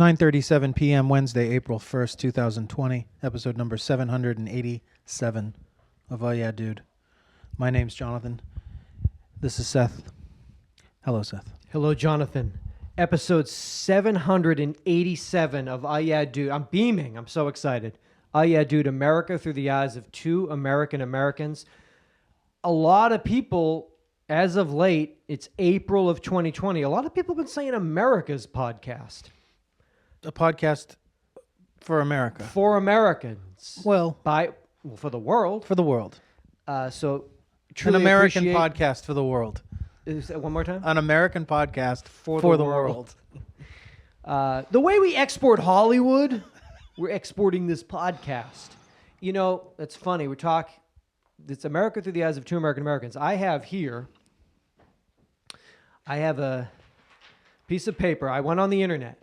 9:37 p.m. Wednesday, April 1st, 2020, episode number 787 of Oh Yeah Dude. My name's Jonathan. This is Seth. Hello, Seth. Hello, Jonathan. Episode 787 of UhhYeahDude. I'm beaming. I'm so excited. UhhYeahDude, America through the eyes of two American Americans. A lot of people, as of late, it's April of 2020. A lot of people have been saying America's podcast. A podcast for America. For Americans. Well, for the world. for the world. So, An American appreciate- podcast for the world. Is that one more time? An American podcast for the world. The way we export Hollywood, we're exporting this podcast. You know, it's funny. It's America through the eyes of two American Americans. I have a piece of paper. I went on the internet.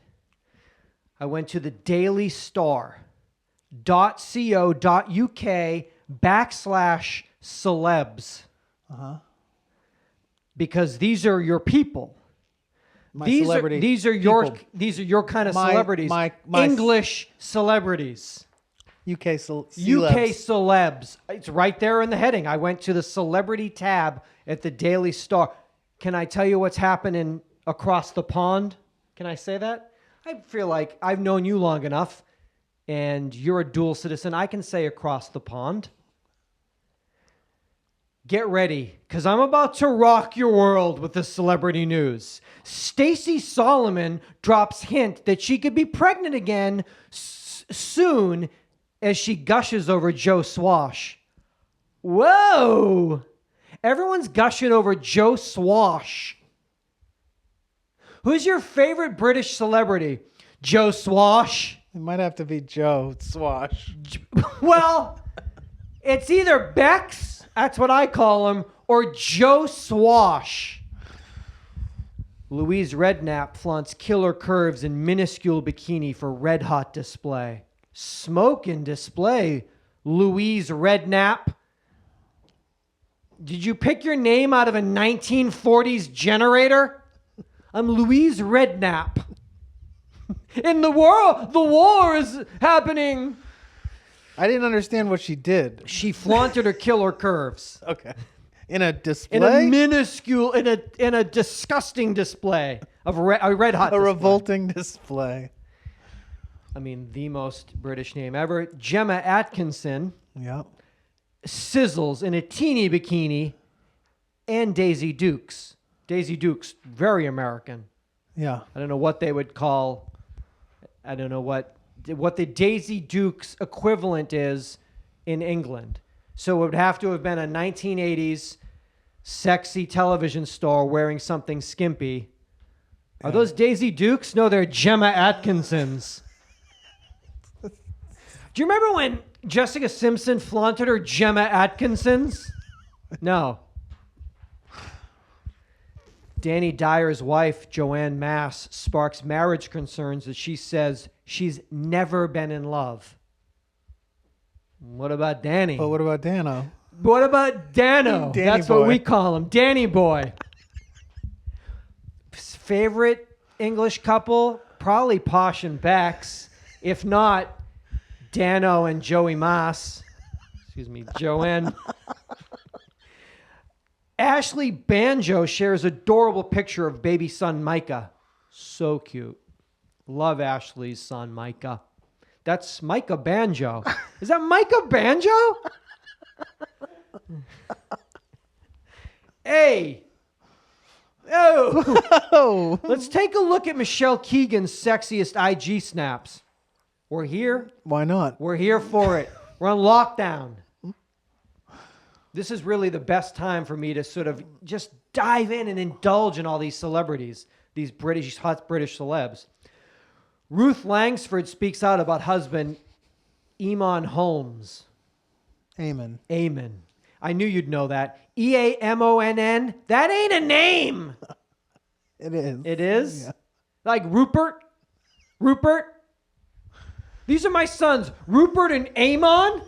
I went to the dailystar.co.uk/celebs. Uh-huh. Because these are your people. These are your kind of celebrities. my English celebrities. UK celebs. It's right there in the heading. I went to the celebrity tab at the Daily Star. Can I tell you what's happening across the pond? Can I say that? I feel like I've known you long enough, and you're a dual citizen. I can say across the pond. Get ready, because I'm about to rock your world with the celebrity news. Stacey Solomon drops hint that she could be pregnant again soon as she gushes over Joe Swash. Whoa! Everyone's gushing over Joe Swash. Who's your favorite British celebrity? Joe Swash? It might have to be Joe Swash. Well, it's either Bex, that's what I call him, or Joe Swash. Louise Redknapp flaunts killer curves in minuscule bikini for red hot display. Smoke in display, Louise Redknapp. Did you pick your name out of a 1940s generator? I'm Louise Redknapp. In the world, the war is happening. I didn't understand what she did. She flaunted her killer curves. Okay. In a display? In a minuscule, in a disgusting display of a red hot A display. revolting display. I mean, the most British name ever. Gemma Atkinson Yep. sizzles in a teeny bikini, and Daisy Dukes. Daisy Dukes, very American. Yeah. I don't know what they would call. I don't know what the Daisy Dukes equivalent is in England. So it would have to have been a 1980s sexy television star wearing something skimpy. Are those Daisy Dukes? No, they're Gemma Atkinsons. Do you remember when Jessica Simpson flaunted her Gemma Atkinsons? No. Danny Dyer's wife, Joanne Mass, sparks marriage concerns as she says she's never been in love. What about Danny? But what about Dano? What about Dano? Danny That's boy. what we call him, Danny boy. Favorite English couple? Probably Posh and Bex. If not, Dano and Joey Maas. Excuse me, Joanne. Ashley Banjo shares adorable picture of baby son Micah. So cute. Love Ashley's son Micah. That's Micah Banjo. Is that Micah Banjo? Hey. Oh. Let's take a look at Michelle Keegan's sexiest IG snaps. We're here. Why not? We're here for it. We're on lockdown. This is really the best time for me to sort of just dive in and indulge in all these celebrities, these hot British celebs. Ruth Langsford speaks out about husband Eamon Holmes. Amen. Eamon. I knew you'd know that. Eamonn? That ain't a name. It is. It is? Yeah. Like Rupert? Rupert? These are my sons, Rupert and Eamon?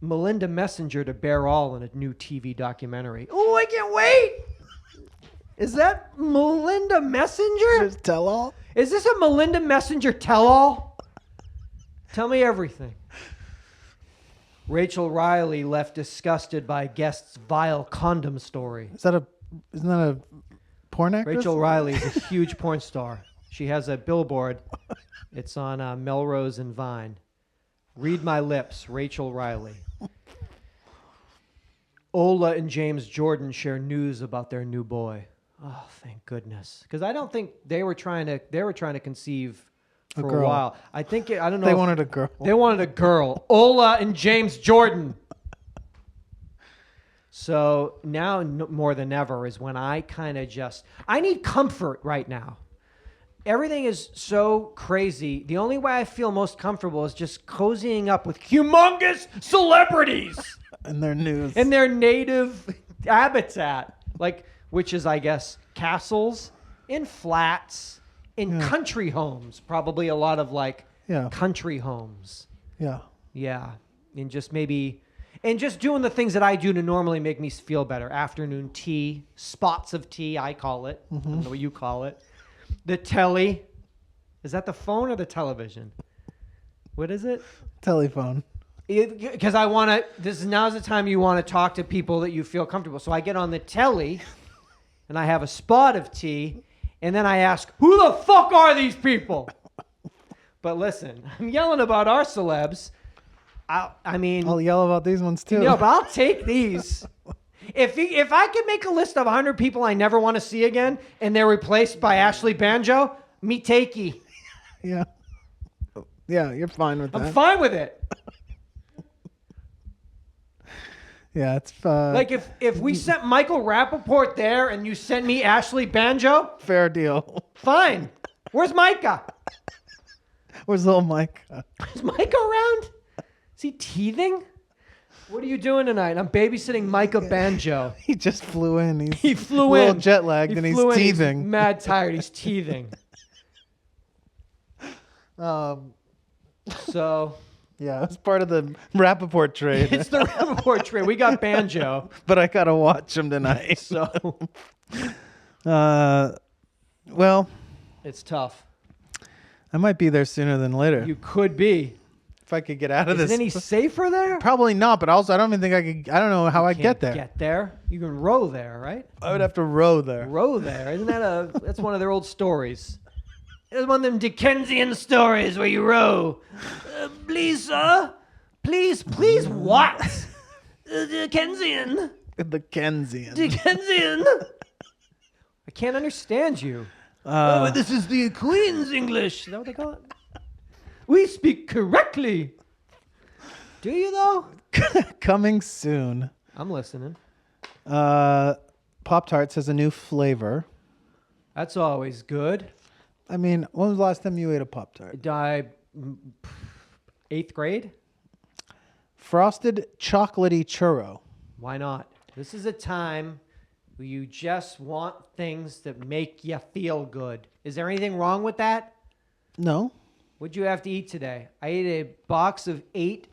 Melinda Messenger to bear all in a new TV documentary. Oh, I can't wait! Is that Melinda Messenger? Just tell all. Is this a Melinda Messenger tell-all? Tell me everything. Rachel Riley left disgusted by guest's vile condom story. Isn't that a porn actress? Rachel Riley is a huge porn star. She has a billboard. It's on Melrose and Vine. Read my lips, Rachel Riley. Ola and James Jordan share news about their new boy. Oh, thank goodness. Because I don't think they were trying to conceive for a while. I don't know. They wanted a girl. They wanted a girl. Ola and James Jordan. So now more than ever is when I I need comfort right now. Everything is so crazy. The only way I feel most comfortable is just cozying up with humongous celebrities And their news. in their native habitat, which is, I guess, castles, in flats, in country homes. Probably a lot of country homes. Yeah. Yeah, and just doing the things that I do to normally make me feel better. Afternoon tea, spots of tea, I call it. I don't know what you call it. The telly. Is that the phone or the television? What is it? Telephone. Because now's the time you want to talk to people that you feel comfortable. So I get on the telly, and I have a spot of tea, and then I ask, who the fuck are these people? But listen, I'm yelling about our celebs. I'll yell about these ones too. No, but I'll take these. If I could make a list of 100 people I never want to see again, and they're replaced by Ashley Banjo, me takey. Yeah. Yeah, you're fine with that. I'm fine with it. Yeah, it's if we sent Michael Rappaport there and you sent me Ashley Banjo, fair deal. fine. Where's Micah? Where's little Mike? Is Micah around? Is he teething? What are you doing tonight? I'm babysitting Micah Banjo. He just flew in. He flew a little in. jet lagged and he's flew in. teething. He's mad tired. He's teething. So... Yeah, it's part of the Rappaport trade. It's the Rappaport trade. We got Banjo. But I gotta watch him tonight. So... well... It's tough. I might be there sooner than later. You could be. If I could get out of Is this. it any safer there? Probably not, but also I don't even think I could... I don't know how I'd get there. Get there? You can row there, right? I would have to row there. Row there. Isn't that that's one of their old stories. It's one of them Dickensian stories where you row. Please, sir. Please what? Dickensian. The Kensian. Dickensian. I can't understand you. This is the Queen's English. Is that what they call it? We speak correctly. Do you, though? Coming soon. I'm listening. Pop-Tarts has a new flavor. That's always good. I mean, when was the last time you ate a Pop-Tart? 8th grade? Frosted chocolatey churro. Why not? This is a time where you just want things that make you feel good. Is there anything wrong with that? No. What'd you have to eat today? I ate a box of 8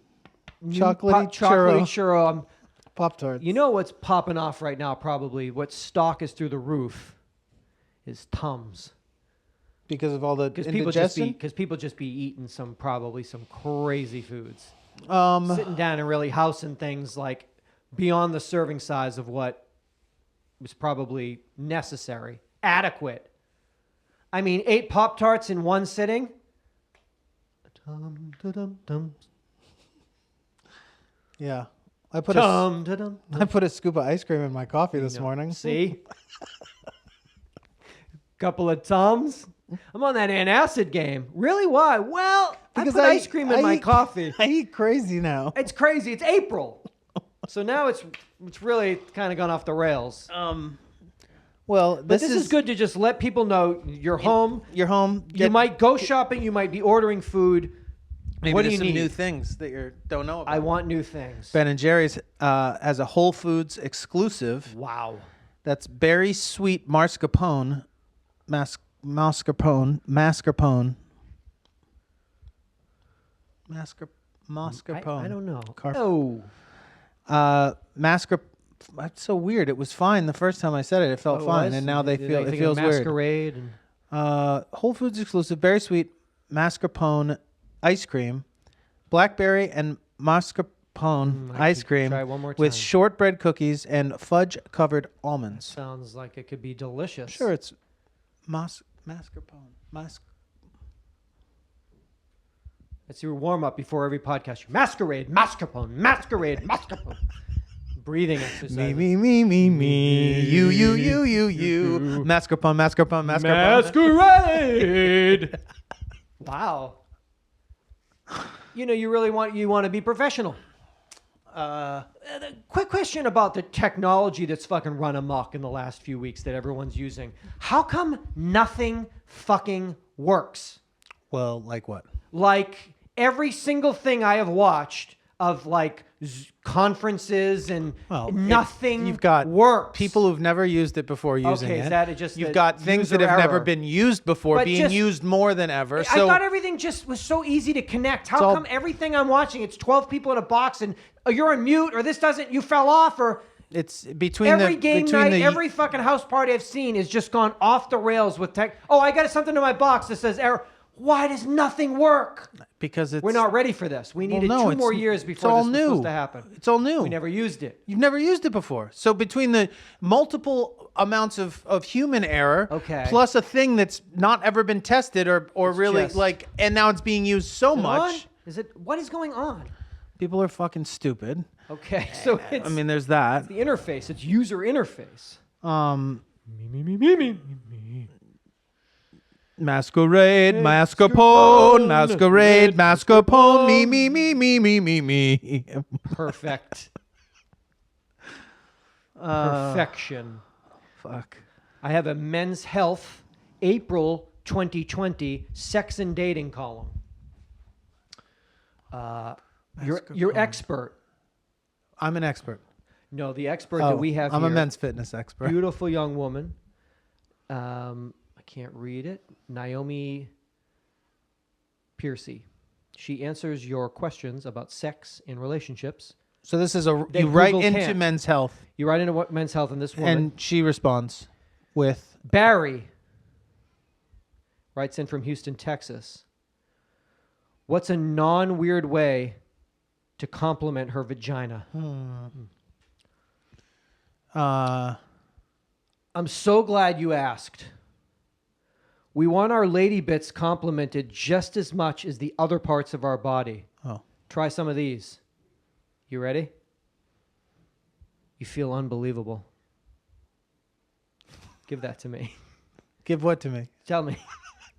chocolatey churro. Pop-Tarts. You know what's popping off right now, probably, what stock is through the roof, is Tums. Because of all the indigestion? Because people just be eating probably some crazy foods. Sitting down and really housing things like beyond the serving size of what was probably necessary. Adequate. I mean, 8 Pop-Tarts in one sitting. Yeah. I put a scoop of ice cream in my coffee this morning. See? Couple of Tums. I'm on that antacid game. Really? Why? Well, because I put ice cream in my coffee. I eat crazy now. It's crazy. It's April. So now it's really kind of gone off the rails. Well, but this is good to just let people know you're home. You're home. You might go shopping. You might be ordering food. Maybe what do you some need? New things that you don't know about. I want new things. Ben & Jerry's has a Whole Foods exclusive. Wow. That's berry sweet mascarpone. Mascarpone. I don't know. Mascarpone That's so weird. It was fine the first time I said it. It felt fine, and now it feels weird. Masquerade and Whole Foods exclusive, very sweet mascarpone ice cream, blackberry and mascarpone ice cream try one more with time. shortbread cookies and fudge covered almonds. Sounds like it could be delicious. Sure, it's mascarpone. That's your warm up before every podcast. Masquerade, mascarpone. Breathing exercise. Me. You. Mascarpone. Masquerade. Wow. You want to be professional. Quick question about the technology that's fucking run amok in the last few weeks that everyone's using. How come nothing fucking works? Well, like what? Like every single thing I have watched of like conferences and nothing you've got works. People who've never used it before using it. Is that it just you've got things that have never been used before But being used more than ever. I thought everything just was so easy to connect. How come everything I'm watching, it's 12 people in a box and you're on mute or this doesn't, you fell off or... It's between every game night, every fucking house party I've seen has just gone off the rails with tech. Oh, I got something in my box that says error. Why does nothing work? Because we're not ready for this. We needed 2 more years before this was supposed to happen. It's all new. We never used it. You've never used it before. So between the multiple amounts of human error, plus a thing that's not ever been tested or really like, and now it's being used so much. What is going on? People are fucking stupid. Okay, so it's, I mean, there's that. It's the interface. It's user interface. Me. Masquerade, mascarpone, me. Perfect. Perfection. Fuck. I have a Men's Health April 2020 sex and dating column. You're expert. I'm an expert. No, the expert that we have I'm here, a men's fitness expert. Beautiful young woman. I can't read it. Naomi Piercy. She answers your questions about sex in relationships. So this is you write into Men's Health. You write into Men's Health, and this woman. And she responds with... Barry writes in from Houston, Texas. What's a non-weird way to compliment her vagina? I'm so glad you asked. We want our lady bits complimented just as much as the other parts of our body. Oh. Try some of these. You ready? You feel unbelievable. Give that to me. Give what to me? Tell me.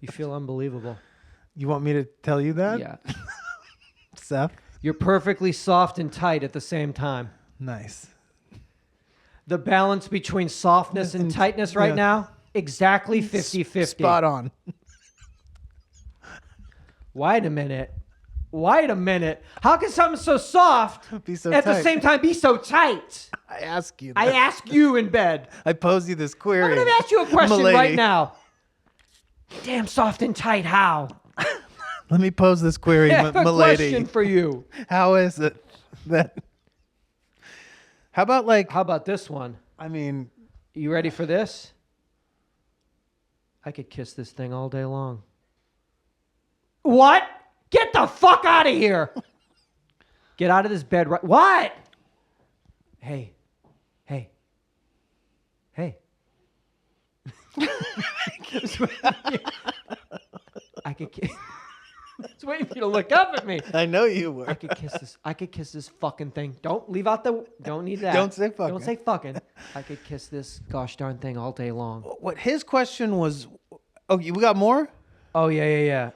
You feel unbelievable. You want me to tell you that? Yeah. Seth? You're perfectly soft and tight at the same time. Nice. The balance between softness and tightness right now, exactly 50-50. Spot on. Wait a minute. How can something so soft be so at tight? The same time be so tight? I ask you that. I ask you in bed. I pose you this query. I'm going to ask you a question Milady. right now. Damn soft and tight, how? Let me pose this query, I have a milady. question for you. How is it that... How about this one? I mean... You ready for this? I could kiss this thing all day long. What? Get the fuck out of here. Get out of this bed right... What? Hey. I could kiss... I was waiting for you to look up at me. I know you were. I could kiss this fucking thing. Don't leave out the... Don't need that. Don't say fucking. Don't say fucking. I could kiss this gosh darn thing all day long. What his question was... Oh, we got more? Oh, yeah.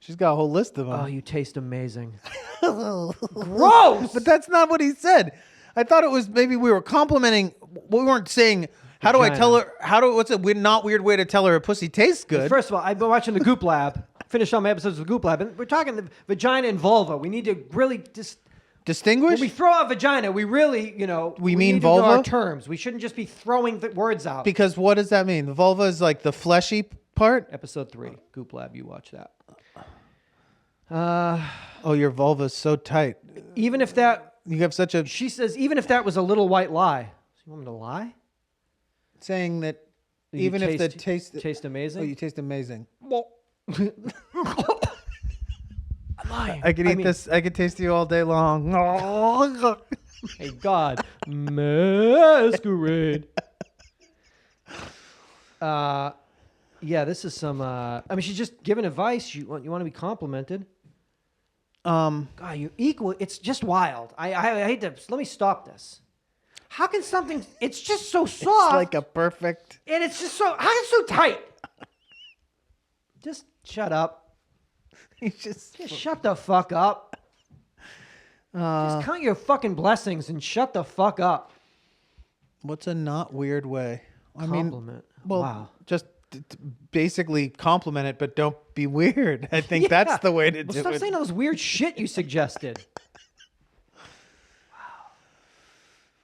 She's got a whole list of them. Oh, you taste amazing. Gross! But that's not what he said. I thought it was maybe we were complimenting... We weren't saying... How do I tell her... What's a not weird way to tell her a pussy tastes good? First of all, I've been watching the Goop Lab. Finished all my episodes of the Goop Lab. And we're talking the vagina and vulva. We need to really distinguish? When we throw out vagina, we really, we mean need vulva? To know our terms. We shouldn't just be throwing the words out. Because what does that mean? The vulva is like the fleshy part? Episode 3, Goop Lab. You watch that. Your vulva's so tight. Even if that... You have such a... She says, even if that was a little white lie. You want me to lie? Saying that You even if the taste... taste amazing? Oh, you taste amazing. I'm lying. I could eat this. I could taste you all day long. Hey, God. Masquerade. Yeah, this is some... I mean, she's just giving advice. You want to be complimented. God, you're equal. It's just wild. I hate to... Let me stop this. How can something... It's just so soft. It's like a perfect... And it's just so... How is it so tight? Just shut up. Just shut the fuck up. Just count your fucking blessings and shut the fuck up. What's a not weird way? Compliment. Well, wow. Just basically compliment it, but don't be weird. I think that's the way to do Stop it. saying all this weird shit you suggested.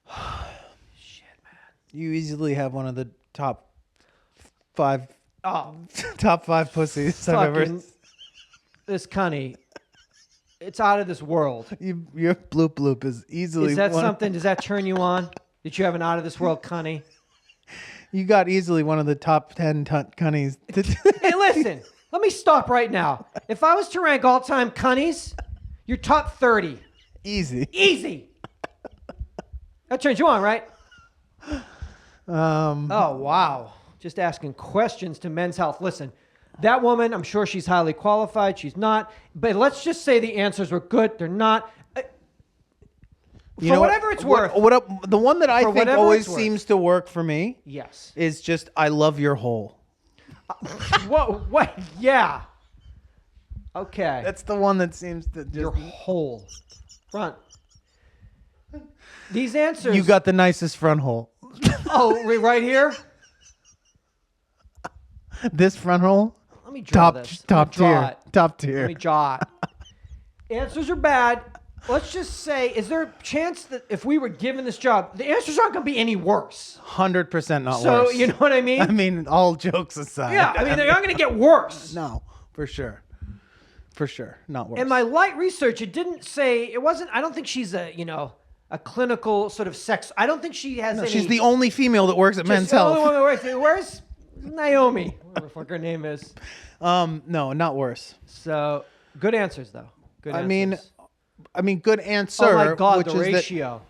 Wow. Shit, man. You easily have one of the top 5 Oh, top 5 pussies I've ever. This cunny. It's out of this world. Your bloop bloop is easily. Is that something? Does that turn you on? Did you have an out of this world cunny? You got easily one of the top 10 cunnies. Hey, listen. Let me stop right now. If I was to rank all-time cunnies, you're top 30. Easy. Easy. That turns you on, right? Oh, wow. Just asking questions to Men's Health. Listen, that woman, I'm sure she's highly qualified. She's not. But let's just say the answers were good. They're not. For whatever it's worth. The one that I think always seems to work for me yes. is just, I love your hole. Whoa, what? Yeah. Okay. That's the one that seems to just... Your hole. Front. These answers... You got the nicest front hole. Oh, right here? This front hole? Let me draw this. Top tier. Top tier. Let me draw it. Answers are bad. Let's just say, is there a chance that if we were given this job, the answers aren't going to be any worse? 100% not worse. So, you know what I mean? I mean, all jokes aside. Yeah, I mean, they're not going to get worse. No, for sure. For sure. Not worse. In my light research, it didn't say, it wasn't, I don't think she's a clinical sort of sex. I don't think she has any. She's the only female that works at Men's Health. The only one that works. Where's Naomi? Whatever the fuck her name is. No, not worse. So, good answers, though. Good answers. I mean, good answer. Oh my God, which the is ratio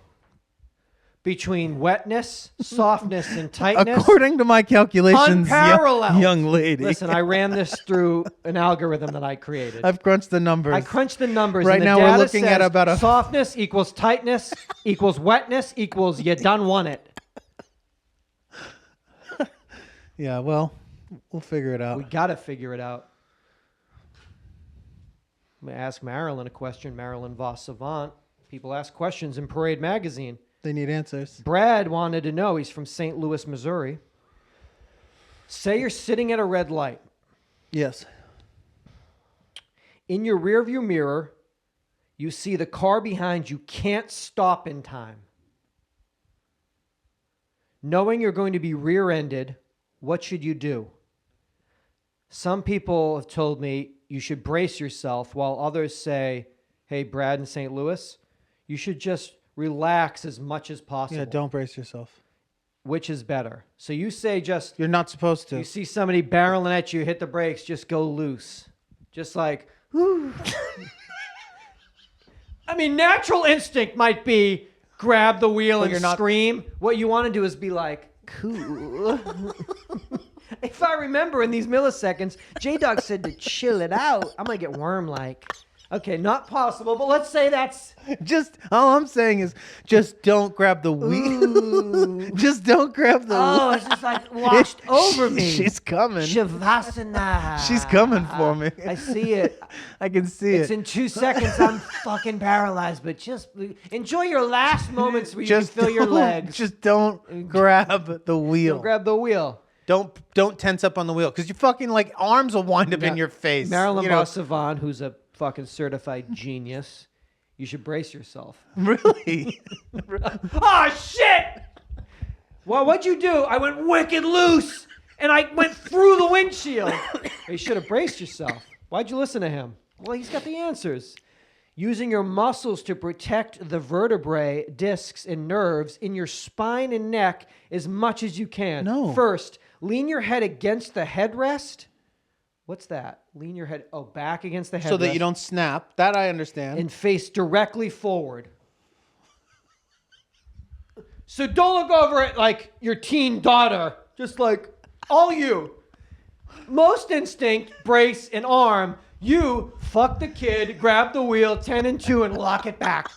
between wetness, softness, and tightness. According to my calculations, unparalleled. Young lady. Listen, I ran this through an algorithm that I created. I've crunched the numbers. I crunched the numbers. Right and the now data we're looking says at about a... softness equals tightness equals wetness equals you done won it. Yeah, well, we'll figure it out. We got to figure it out. I'm going to ask Marilyn a question. Marilyn Voss Savant. People ask questions in Parade Magazine. They need answers. Brad wanted to know. He's from St. Louis, Missouri. Say you're sitting at a red light. Yes. In your rearview mirror, you see the car behind you can't stop in time. Knowing you're going to be rear-ended, what should you do? Some people have told me you should brace yourself, while others say, hey, Brad in St. Louis, you should just relax as much as possible. Yeah, don't brace yourself. Which is better? So you say just... You're not supposed to. You see somebody barreling at you, hit the brakes, just go loose. Just like, whoo. I mean, natural instinct might be grab the wheel and scream. What you want to do is be like, cool. If I remember in these milliseconds, J-Dog said to chill it out. I'm going to get worm-like. Okay, not possible, but let's say that's... all I'm saying is just don't grab the wheel. Just don't grab the wheel. Oh, it's just like washed over me. She's coming. Shavasana. She's coming for me. I see it. I can see it. It's in 2 seconds. I'm fucking paralyzed, but just enjoy your last moments where you can feel your legs. Just don't grab the wheel. Don't grab the wheel. Don't tense up on the wheel because your fucking like arms will wind up in your face. Marilyn Voss Savant, who's a fucking certified genius. You should brace yourself. Really? Oh, shit! Well, what'd you do? I went wicked loose, and I went through the windshield. You should have braced yourself. Why'd you listen to him? Well, he's got the answers. using your muscles to protect the vertebrae, discs, and nerves in your spine and neck as much as you can. No. First, lean your head against the headrest. What's that? Lean your head back against the headrest. So that you don't snap. That I understand. And face directly forward. So don't look over at like your teen daughter. Just like all you. Most instinct, brace, and arm. You fuck the kid, grab the wheel, 10 and 2, and lock it back.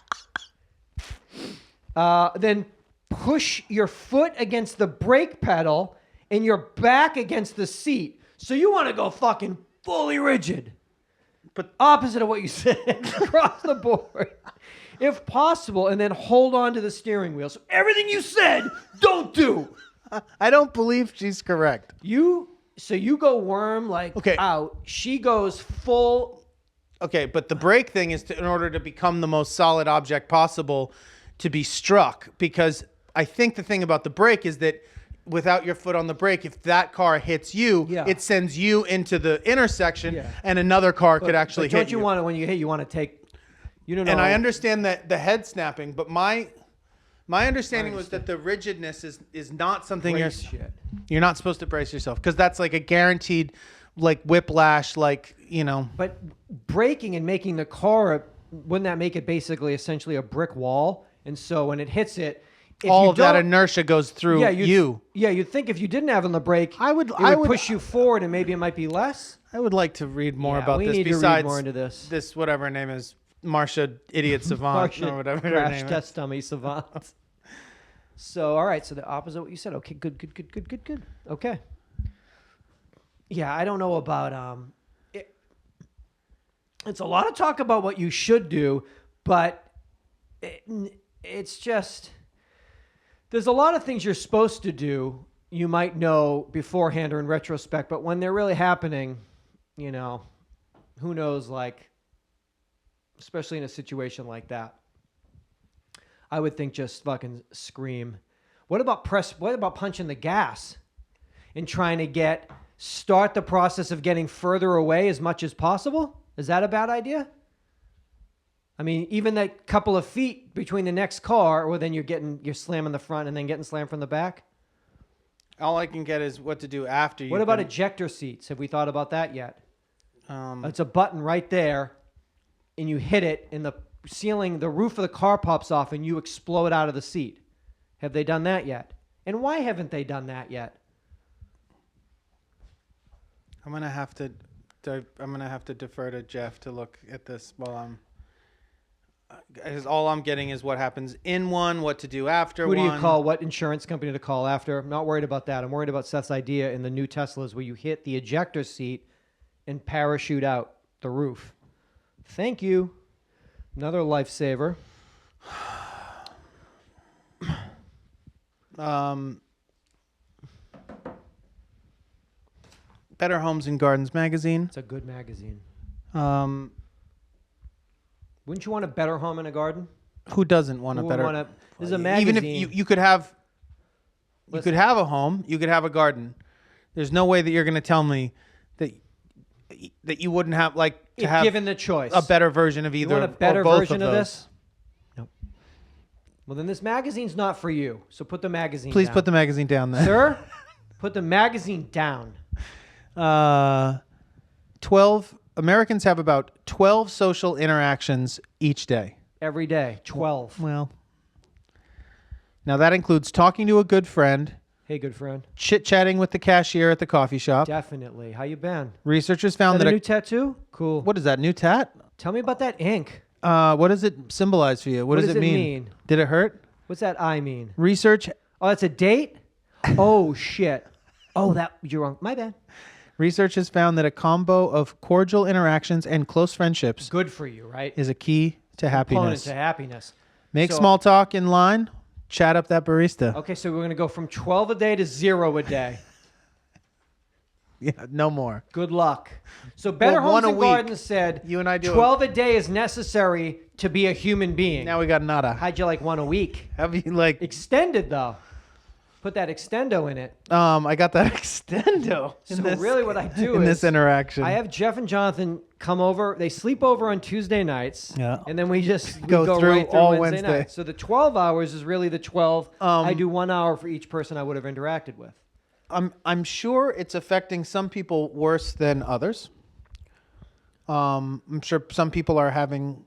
Then push your foot against the brake pedal and your back against the seat. So you want to go fucking fully rigid. But opposite of what you said across the board. If possible, and then hold on to the steering wheel. So everything you said, don't do. I don't believe she's correct. So you go worm out. She goes full. Okay, but the brake thing is in order to become the most solid object possible to be struck. Because I think the thing about the brake is that without your foot on the brake, if that car hits you, it sends you into the intersection, and another car could actually hit you. Don't you want to, when you hit, you want to take, you don't know. And I understand that the head snapping, but my understanding was that the rigidness is not something you're not supposed to brace yourself, because that's like a guaranteed like whiplash, like, you know. But braking and making the car, wouldn't that make it basically essentially a brick wall? And so when it hits it, all of that inertia goes through you. Yeah, you'd think if you didn't have on the brake, I would push you forward, and maybe it might be less. I would like to read more about we this. need Besides to read more into this. This whatever her name is, Marcia Idiot Savant or whatever her Crash name Test Dummy Savant. So all right, so the opposite of what you said. Okay, good. Okay. Yeah, I don't know about it's a lot of talk about what you should do, but it's just. There's a lot of things you're supposed to do you might know beforehand or in retrospect, but when they're really happening, you know, who knows, like, especially in a situation like that. I would think just fucking scream. What about punching the gas and trying to start the process of getting further away as much as possible? Is that a bad idea? I mean, even that couple of feet between the next car, or then you're slamming the front and then getting slammed from the back. All I can get is what to do after you. What about ejector seats? Have we thought about that yet? It's a button right there, and you hit it, and the ceiling, the roof of the car pops off, and you explode out of the seat. Have they done that yet? And why haven't they done that yet? I'm gonna have to defer to Jeff to look at this while I'm. Because all I'm getting is what happens in one, what to do after one. Who do you call? What insurance company to call after? I'm not worried about that. I'm worried about Seth's idea in the new Teslas where you hit the ejector seat and parachute out the roof. Thank you. Another lifesaver. Better Homes and Gardens magazine. It's a good magazine. Wouldn't you want a better home and a garden? Who doesn't want a better? This is a magazine. Even if you could have, you could have a home, you could have a garden. There's no way that you're going to tell me that you wouldn't have to have given the choice a better version of either. You want a better or both version of of those. this? Nope. Well, then this magazine's not for you. So put the magazine. Please down. put the magazine down there, sir. Put the magazine down. 12 Americans have about 12 social interactions each day. Every day, 12. Well, now that includes talking to a good friend. Hey, good friend. Chit-chatting with the cashier at the coffee shop. Definitely. How you been? Researchers found that a new tattoo? Cool. What is that, new tat? Tell me about that ink. What does it symbolize for you? What does it mean? Did it hurt? What's that I mean? Research. Oh, that's a date? Oh, shit. Oh, you're wrong. My bad. Research has found that a combo of cordial interactions and close friendships good for you, right? Is a key to happiness. To happiness. Make small talk in line. Chat up that barista. Okay, so we're going to go from 12 a day to 0 a day. Yeah, no more. Good luck. So Better Homes and Gardens said you and I do 12 a day is necessary to be a human being. Now we got nada. How'd you like one a week? Have you like extended though? put that extendo in it. I got that extendo. So really what I do in is this interaction, I have Jeff and Jonathan come over. They sleep over on Tuesday nights. Yeah. And then we go through right through all Wednesday Wednesday. night. So the 12 hours is really the 12. I do 1 hour for each person I would have interacted with. I'm sure it's affecting some people worse than others. I'm sure some people are having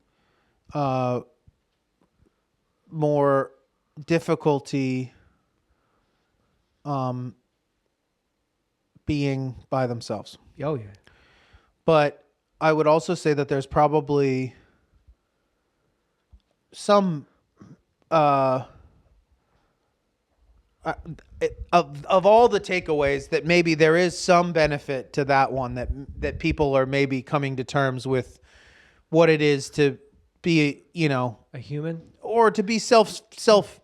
more difficulty being by themselves. Oh, yeah. But I would also say that there's probably some of all the takeaways that maybe there is some benefit to that one, that people are maybe coming to terms with what it is to be, A human? or to be self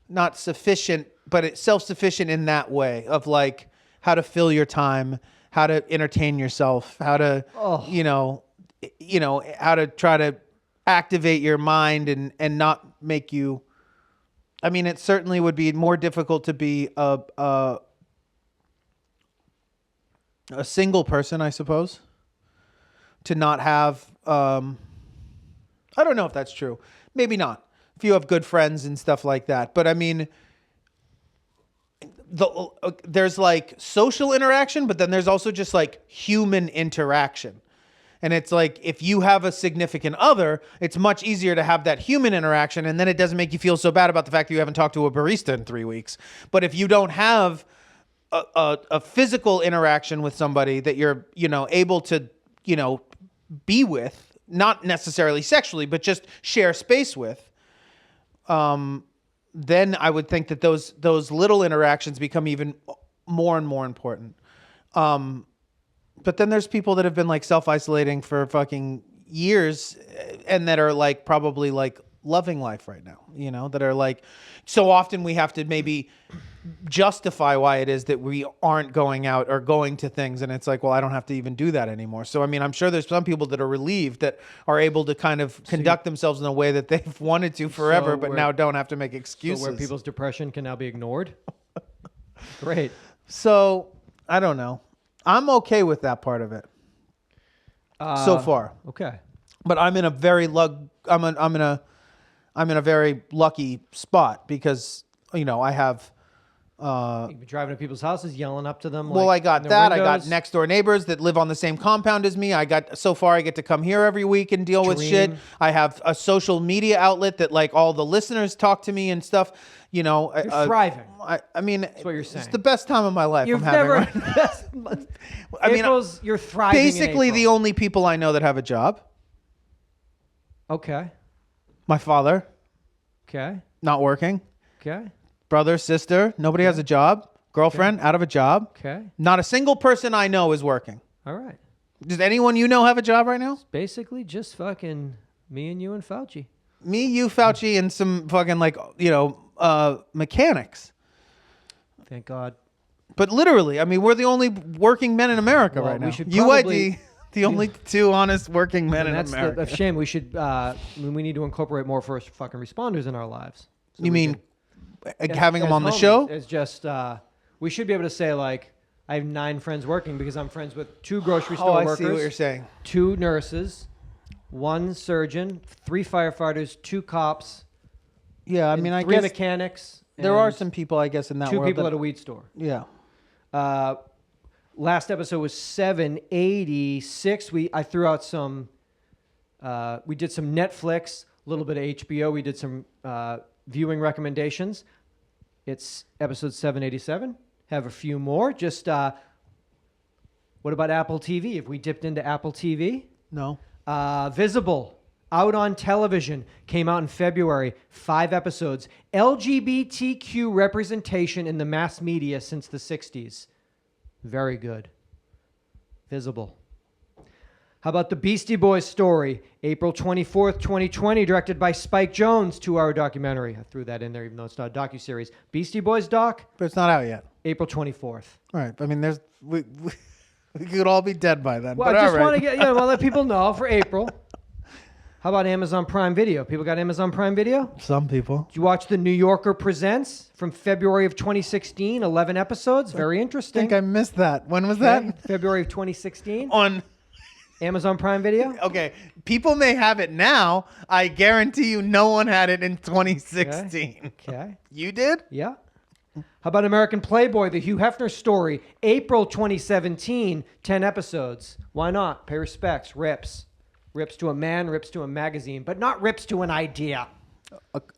not sufficient, but it's self-sufficient in that way of like how to fill your time, how to entertain yourself, how to how to try to activate your mind and not make you. I mean, it certainly would be more difficult to be a single person, I suppose, to not have. I don't know if that's true. Maybe not. If you have good friends and stuff like that, but I mean, there's like social interaction, but then there's also just like human interaction. And it's like, if you have a significant other, it's much easier to have that human interaction. And then it doesn't make you feel so bad about the fact that you haven't talked to a barista in 3 weeks. But if you don't have a physical interaction with somebody that you're, able to, be with, not necessarily sexually, but just share space with, then I would think that those little interactions become even more and more important. But then there's people that have been like self-isolating for fucking years and that are like probably like loving life right now, that are like, so often we have to maybe justify why it is that we aren't going out or going to things. And it's like, well, I don't have to even do that anymore. So, I mean, I'm sure there's some people that are relieved that are able to kind of conduct themselves in a way that they've wanted to forever, but now don't have to make excuses. So where people's depression can now be ignored? Great. So, I don't know. I'm okay with that part of it so far. Okay. But I'm in a very I'm in a very lucky spot because I have. You've been driving to people's houses, yelling up to them. Well, like, I got in that. their I got windows. next door neighbors that live on the same compound as me. So far I get to come here every week and deal with shit. I have a social media outlet that like all the listeners talk to me and stuff. You're thriving. I mean, that's what you're saying. It's the best time of my life. You've I'm having never. right I mean, you're thriving. Basically, in the only people I know that have a job. Okay. My father, Okay. not working. Okay. Brother, sister, nobody has a job. Girlfriend, out of a job. Okay. Not a single person I know is working. All right. Does anyone you know have a job right now? Basically, just fucking me and you and Fauci. Me, you, Fauci, and some fucking mechanics. Thank God. But literally, I mean, we're the only working men in America right now. We should probably, UID, the only two honest working men in America. That's a shame. We should. We need to incorporate more first fucking responders in our lives. So you mean having them on the show? It's just we should be able to say like, I have 9 friends working because I'm friends with 2 grocery store workers. I see what you're saying. 2 nurses, 1 surgeon, 3 firefighters, 2 cops. Yeah, I mean, I 3 guess mechanics. there are some people, I guess, in that 2 world. people at a weed store. Yeah. Last episode was 786. I threw out some. We did some Netflix, a little bit of HBO. We did some viewing recommendations. It's episode 787. Have a few more. Just what about Apple TV? If we dipped into Apple TV, No. Visible, out on television, came out in February. 5 episodes. LGBTQ representation in the mass media since the 60s. Very good. Visible. How about the Beastie Boys story? April 24th, 2020, directed by Spike Jonze, 2-hour documentary. I threw that in there even though it's not a docuseries. Beastie Boys doc? But it's not out yet. April 24th. All right. I mean, we could all be dead by then. Well, but I just all want right. to let people know for April. How about Amazon Prime Video? People got Amazon Prime Video? Some people. Did you watch The New Yorker Presents from February of 2016? 11 episodes. Very I interesting. think I missed that. When was Okay, that? February of 2016. On. Amazon Prime Video. Okay, people may have it now. I guarantee you no one had it in 2016. Okay. You did? Yeah. How about American Playboy, the Hugh Hefner story? April 2017, 10 episodes. Why not? Pay respects. Rips. Rips to a man, rips to a magazine, but not rips to an idea.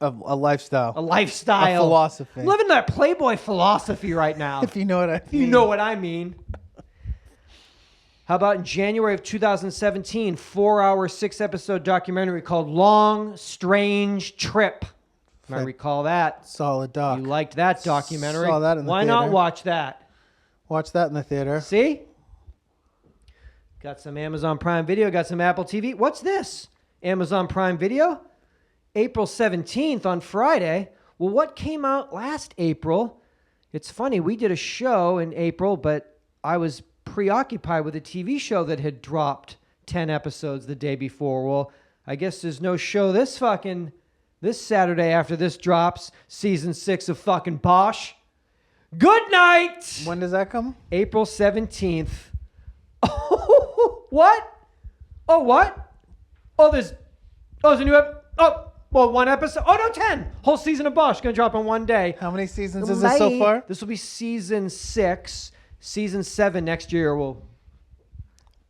A lifestyle. A lifestyle. A philosophy. I'm living that Playboy philosophy right now. If you know what I mean. You know what I mean. How about in January of 2017, 4-hour, 6-episode documentary called Long, Strange Trip. I recall that. Solid doc. You liked that documentary. Saw that in the Why not theater. watch that? Watch that in the theater. See? Got some Amazon Prime Video, got some Apple TV. What's this? Amazon Prime Video? April 17th on Friday. Well, what came out last April? It's funny, we did a show in April, but I was preoccupied with a TV show that had dropped 10 episodes the day before. Well, I guess there's no show this Saturday after this drops. Season 6 of fucking Bosch. Good night! When does that come? April 17th. What? Oh, what? Oh, there's a new one episode. Oh, no, 10. Whole season of Bosch going to drop in one day. How many seasons is this so far? This will be season 6. Season 7 next year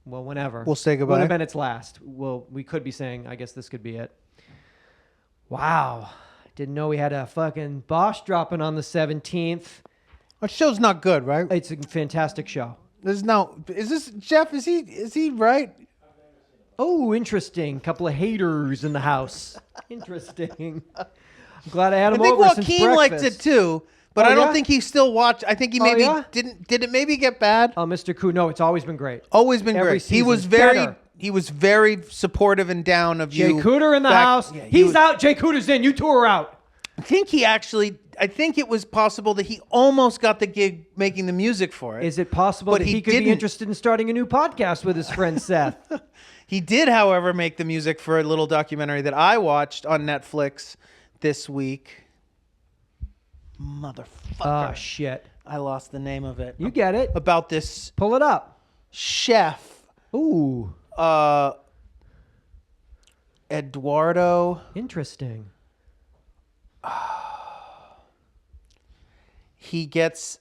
whenever. We'll say goodbye. Would have been its last. We could be saying, I guess this could be it. Wow. Didn't know we had a fucking Bosch dropping on the 17th. That show's not good, right? It's a fantastic show. Is this Jeff? Is he right? Oh, interesting. Couple of haters in the house. Interesting. I'm glad I had him I think over since Joaquin liked breakfast. it too, but Oh, I don't yeah? think he still watched. I think he maybe yeah? didn't. Did it maybe get bad? Oh, Mr. Koo. No, it's always been great. Always been Every great. He was season's very better. he was very supportive and down of Jay you. Cooter in the back- house. Yeah, He's was- out. Jay Cooter's in. You two are out. I think it was possible that he almost got the gig making the music for it. Is it possible But that he he could didn't. be interested in starting a new podcast with his friend Seth? He did, however, make the music for a little documentary that I watched on Netflix this week. Motherfucker. Oh, shit. I lost the name of it. You get it. About this Pull it up. chef, Ooh. Eduardo. Interesting. He gets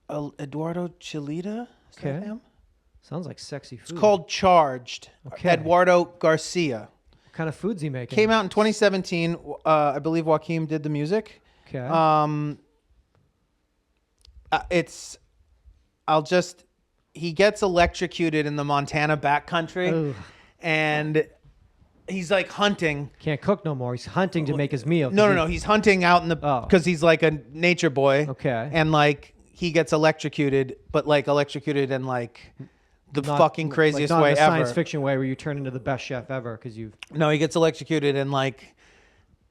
Eduardo Chilita. Is that Okay. him? Sounds like sexy food. It's called Charged. Okay. Eduardo Garcia. What kind of food's he making? Came out in 2017. I believe Joaquin did the music. Okay. He gets electrocuted in the Montana backcountry, Ugh. and he's like hunting. Can't cook no more. He's hunting to make his meal. No. He's hunting out in the Oh. because he's like a nature boy. Okay. And like he gets electrocuted, but like electrocuted in like the Not- fucking craziest like not way in a ever. science fiction way where you turn into the best chef ever because you've No, he gets electrocuted and like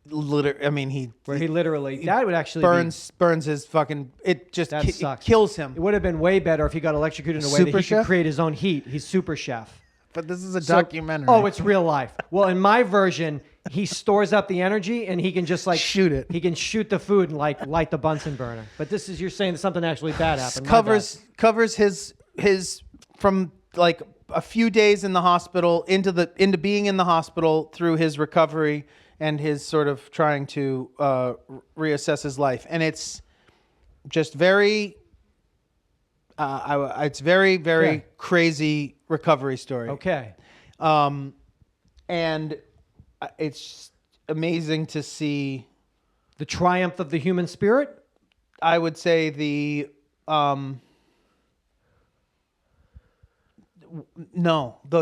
he literally that would actually burns his fucking. It just That sucks. kills him. It would have been way better if he got electrocuted in a way Super that he chef? could create his own heat. He's super chef. But this is a So- documentary. Oh, it's real life. Well, in my version, he stores up the energy and he can just like Shoot it. He can shoot the food and like light the Bunsen burner. But this is you're saying that something actually bad happened. My covers his from like a few days in the hospital into being in the hospital through his recovery and his sort of trying to reassess his life, and it's just very it's very Okay. crazy recovery story. bad. Okay. And it's amazing to see. The triumph of the human spirit. I would say the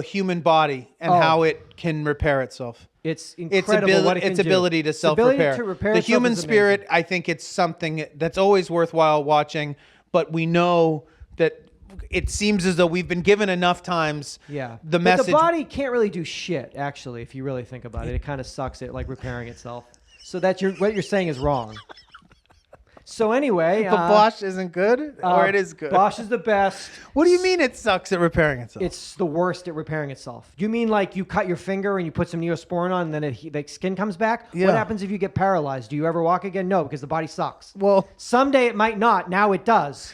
human body and Oh. how it can repair itself. It's Its incredible what it can do. ability to Its ability self-repair. to repair The itself human is spirit, amazing. I think it's something that's always worthwhile watching, but we know that it seems as though we've been given enough times Yeah. the But message. the body can't really do shit, actually, if you really think about it. It kind of sucks at like repairing itself. So what you're saying is wrong. So anyway, But Bosch isn't good, or it is good. Bosch is the best. What do you mean it sucks at repairing itself? It's the worst at repairing itself. You mean like you cut your finger and you put some Neosporin on, and then the skin comes back? Yeah. What happens if you get paralyzed? Do you ever walk again? No, because the body sucks. Well, Someday it might not. Now it does.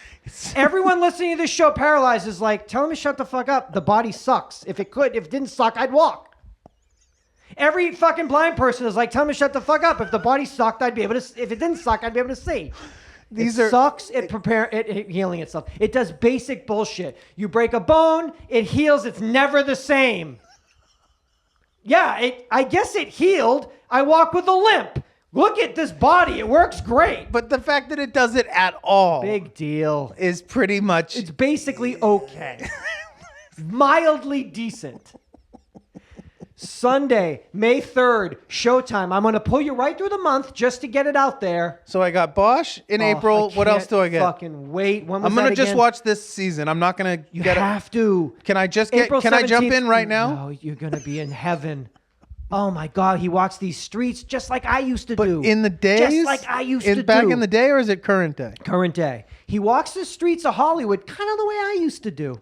Everyone listening to this show paralyzed is like, tell him to shut the fuck up. The body sucks. If it didn't suck, I'd walk. Every fucking blind person is like, tell him to shut the fuck up. If the body sucked, I'd be able to. If it didn't suck, I'd be able to see. Sucks at healing itself. It does basic bullshit. You break a bone, it heals. It's never the same. Yeah, I guess it healed. I walk with a limp. Look at this body. It works great. but the fact that it does it at all Big deal. is pretty much... It's basically okay. Mildly decent. Sunday, May 3rd, Showtime. I'm going to pull you right through the month just to get it out there. So I got Bosch in April. What else do I get? Fucking wait. When was I'm going to that just again? watch this season. I'm not going to You get have to. Can I just get... April Can I jump 17th. in right now? No, you're going to be in heaven. Oh my God, he walks these streets just like I used to But do. in the days? Just like I used to do. Back in the day, or is it current day? Current day. He walks the streets of Hollywood kind of the way I used to do.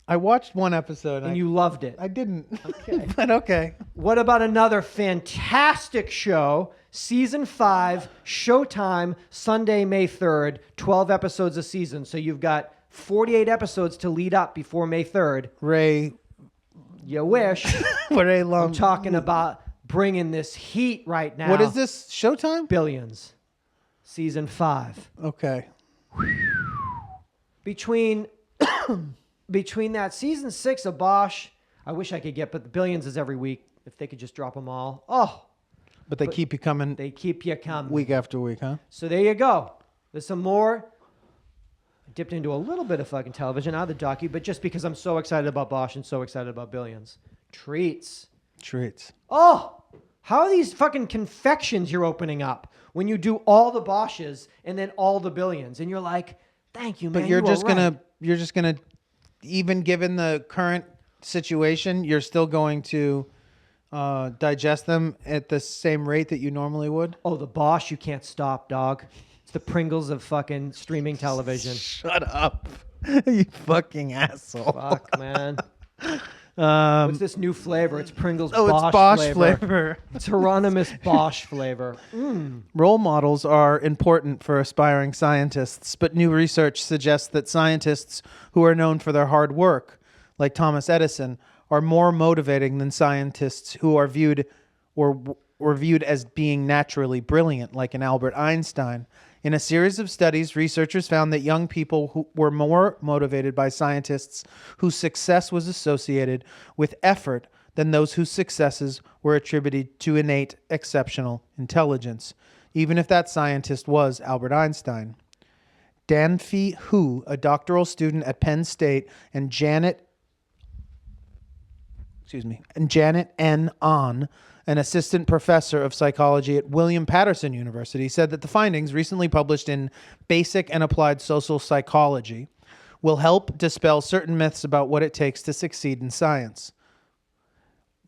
I watched one episode. And you loved it. I didn't. Okay. But okay. What about another fantastic show? Season 5, Showtime, Sunday, May 3rd, 12 episodes a season. So you've got 48 episodes to lead up before May 3rd. Ray... You wish. Ray Lum. I'm talking about bringing this heat right now. What is this? Showtime? Billions. Season 5. Okay. Between that season 6 of Bosch, I wish I could get, but the Billions is every week. If they could just drop them all. Oh, But they keep you coming they keep you coming. week after week, huh? So there you go. There's some more. I dipped into a little bit of fucking television, not the docu, but just because I'm so excited about Bosch and so excited about Billions. Treats. Oh, how are these fucking confections you're opening up when you do all the Bosches and then all the Billions? And you're like, thank you, man. But you're you just are right. gonna, even given the current situation, you're still going to digest them at the same rate that you normally would? Oh, the Bosch, you can't stop, dog. It's the Pringles of fucking streaming television. Shut up. You fucking asshole. Fuck, man. What's this new flavor? It's Pringles Bosch it's Bosch flavor. flavor. It's Hieronymus Bosch flavor. Role models are important for aspiring scientists, but new research suggests that scientists who are known for their hard work, like Thomas Edison, are more motivating than scientists who are viewed as being naturally brilliant, like an Albert Einstein. In a series of studies, researchers found that young people who were more motivated by scientists whose success was associated with effort than those whose successes were attributed to innate exceptional intelligence, even if that scientist was Albert Einstein. Danfei Hu, a doctoral student at Penn State, and Janet N. Ahn, an assistant professor of psychology at William Patterson University, said that the findings recently published in Basic and Applied Social Psychology will help dispel certain myths about what it takes to succeed in science.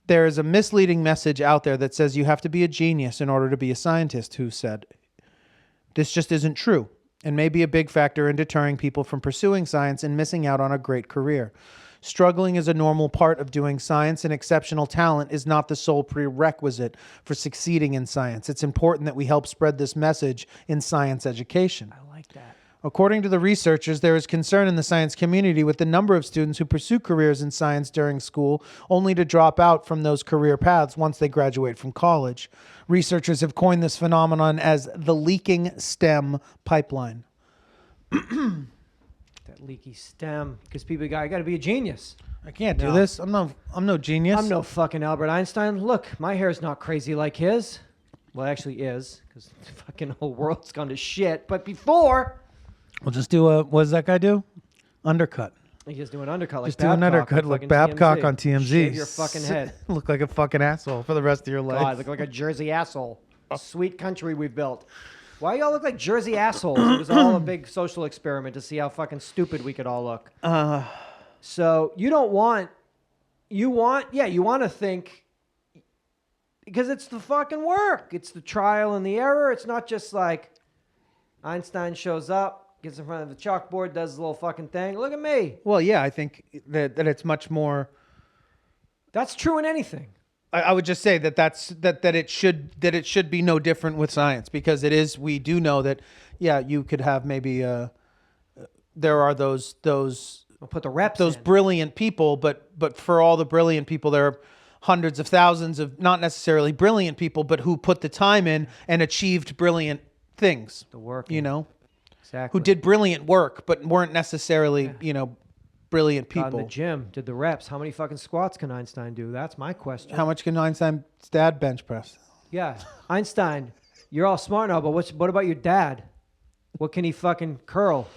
There is a misleading message out there that says you have to be a genius in order to be a scientist, Hu said. This just isn't true, and may be a big factor in deterring people from pursuing science and missing out on a great career. Struggling is a normal part of doing science, and exceptional talent is not the sole prerequisite for succeeding in science. It's important that we help spread this message in science education. I like that. According to the researchers, there is concern in the science community with the number of students who pursue careers in science during school, only to drop out from those career paths once they graduate from college. Researchers have coined this phenomenon as the leaking STEM pipeline. That leaky stem. Because people I got to be a genius. I can't do this. I'm no genius. I'm no fucking Albert Einstein. Look, my hair's not crazy like his. Well, it actually is, because the fucking whole world's gone to shit. But before... We'll just do what does that guy do? Undercut. You just do an undercut like Just do an Babcock undercut on like fucking Babcock on TMZ. Shave your fucking head. Look like a fucking asshole for the rest of your life. God, look like a Jersey asshole. Sweet country we've built. Why y'all look like Jersey assholes? It was all a big social experiment to see how fucking stupid we could all look. So you want to think, because it's the fucking work. It's the trial and the error. It's not just like, Einstein shows up, gets in front of the chalkboard, does his little fucking thing. Look at me. Well, yeah, I think that it's much more. That's true in anything. I would just say that it should be no different with science, because it is. We do know that, yeah, you could have maybe there are those We'll put the reps in. brilliant people, but for all the brilliant people, there are hundreds of thousands of not necessarily brilliant people, but who put the time in and achieved brilliant things. The work. Who Exactly. did brilliant work, but weren't necessarily, brilliant Got in people. the gym, did the reps. How many fucking squats can Einstein do? That's my question. How much can Einstein's dad bench press? Yeah. Einstein, you're all smart now, but what about your dad? What can he fucking curl?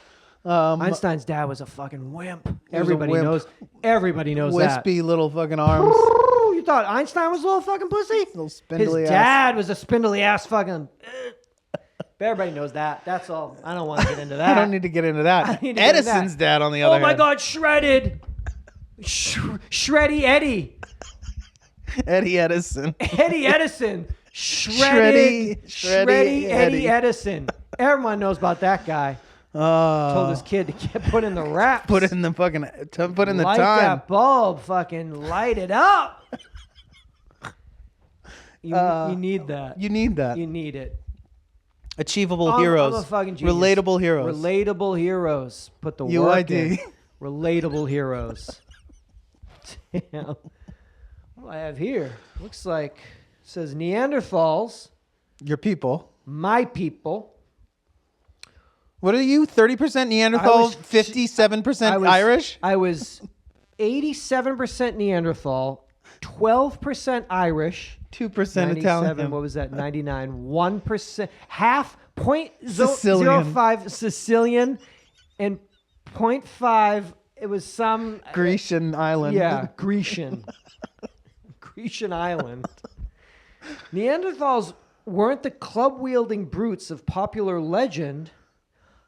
Einstein's dad was a fucking wimp. Everybody wimp. knows. Everybody knows Wispy little fucking arms. that. You thought Einstein was a little fucking pussy? Little spindly His ass. dad was a spindly ass fucking. But everybody knows that. That's all. I don't want to get into that. I don't need to get into that. need to get into Edison's that. dad, on the other hand. Oh my God, shredded. Shreddy Eddie. Eddie Edison. Eddie Edison. Shreddy Eddie Edison. Everyone knows about that guy. Told his kid to put in the raps. Put in the fucking. Put in the light time. that bulb. Fucking light it up. You need that. You need that. You need it. Achievable heroes. I'm a fucking genius. Relatable heroes. Relatable heroes. Put the work in. UhhYeahDude. Relatable heroes. Damn. What do I have here? Looks like it says Neanderthals, Your people. my people. What are you? 30% Neanderthal, was- 57% Irish? I was 87% Neanderthal, 12% Irish, 2% 97, Italian. what was that? 99, 1%, half, Sicilian. 0.05 Sicilian, and 0.5, it was some... Grecian island. Yeah, Grecian. Grecian island. Neanderthals weren't the club-wielding brutes of popular legend,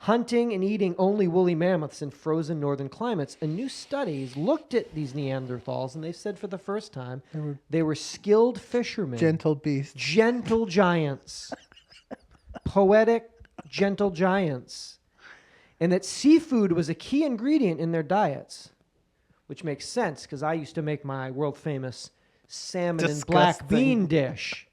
hunting and eating only woolly mammoths in frozen northern climates. And new studies looked at these Neanderthals, and they said for the first time they were skilled fishermen. Gentle beast. Gentle giants. Poetic, gentle giants. And that seafood was a key ingredient in their diets, which makes sense because I used to make my world-famous salmon and black Disgusting. bean dish,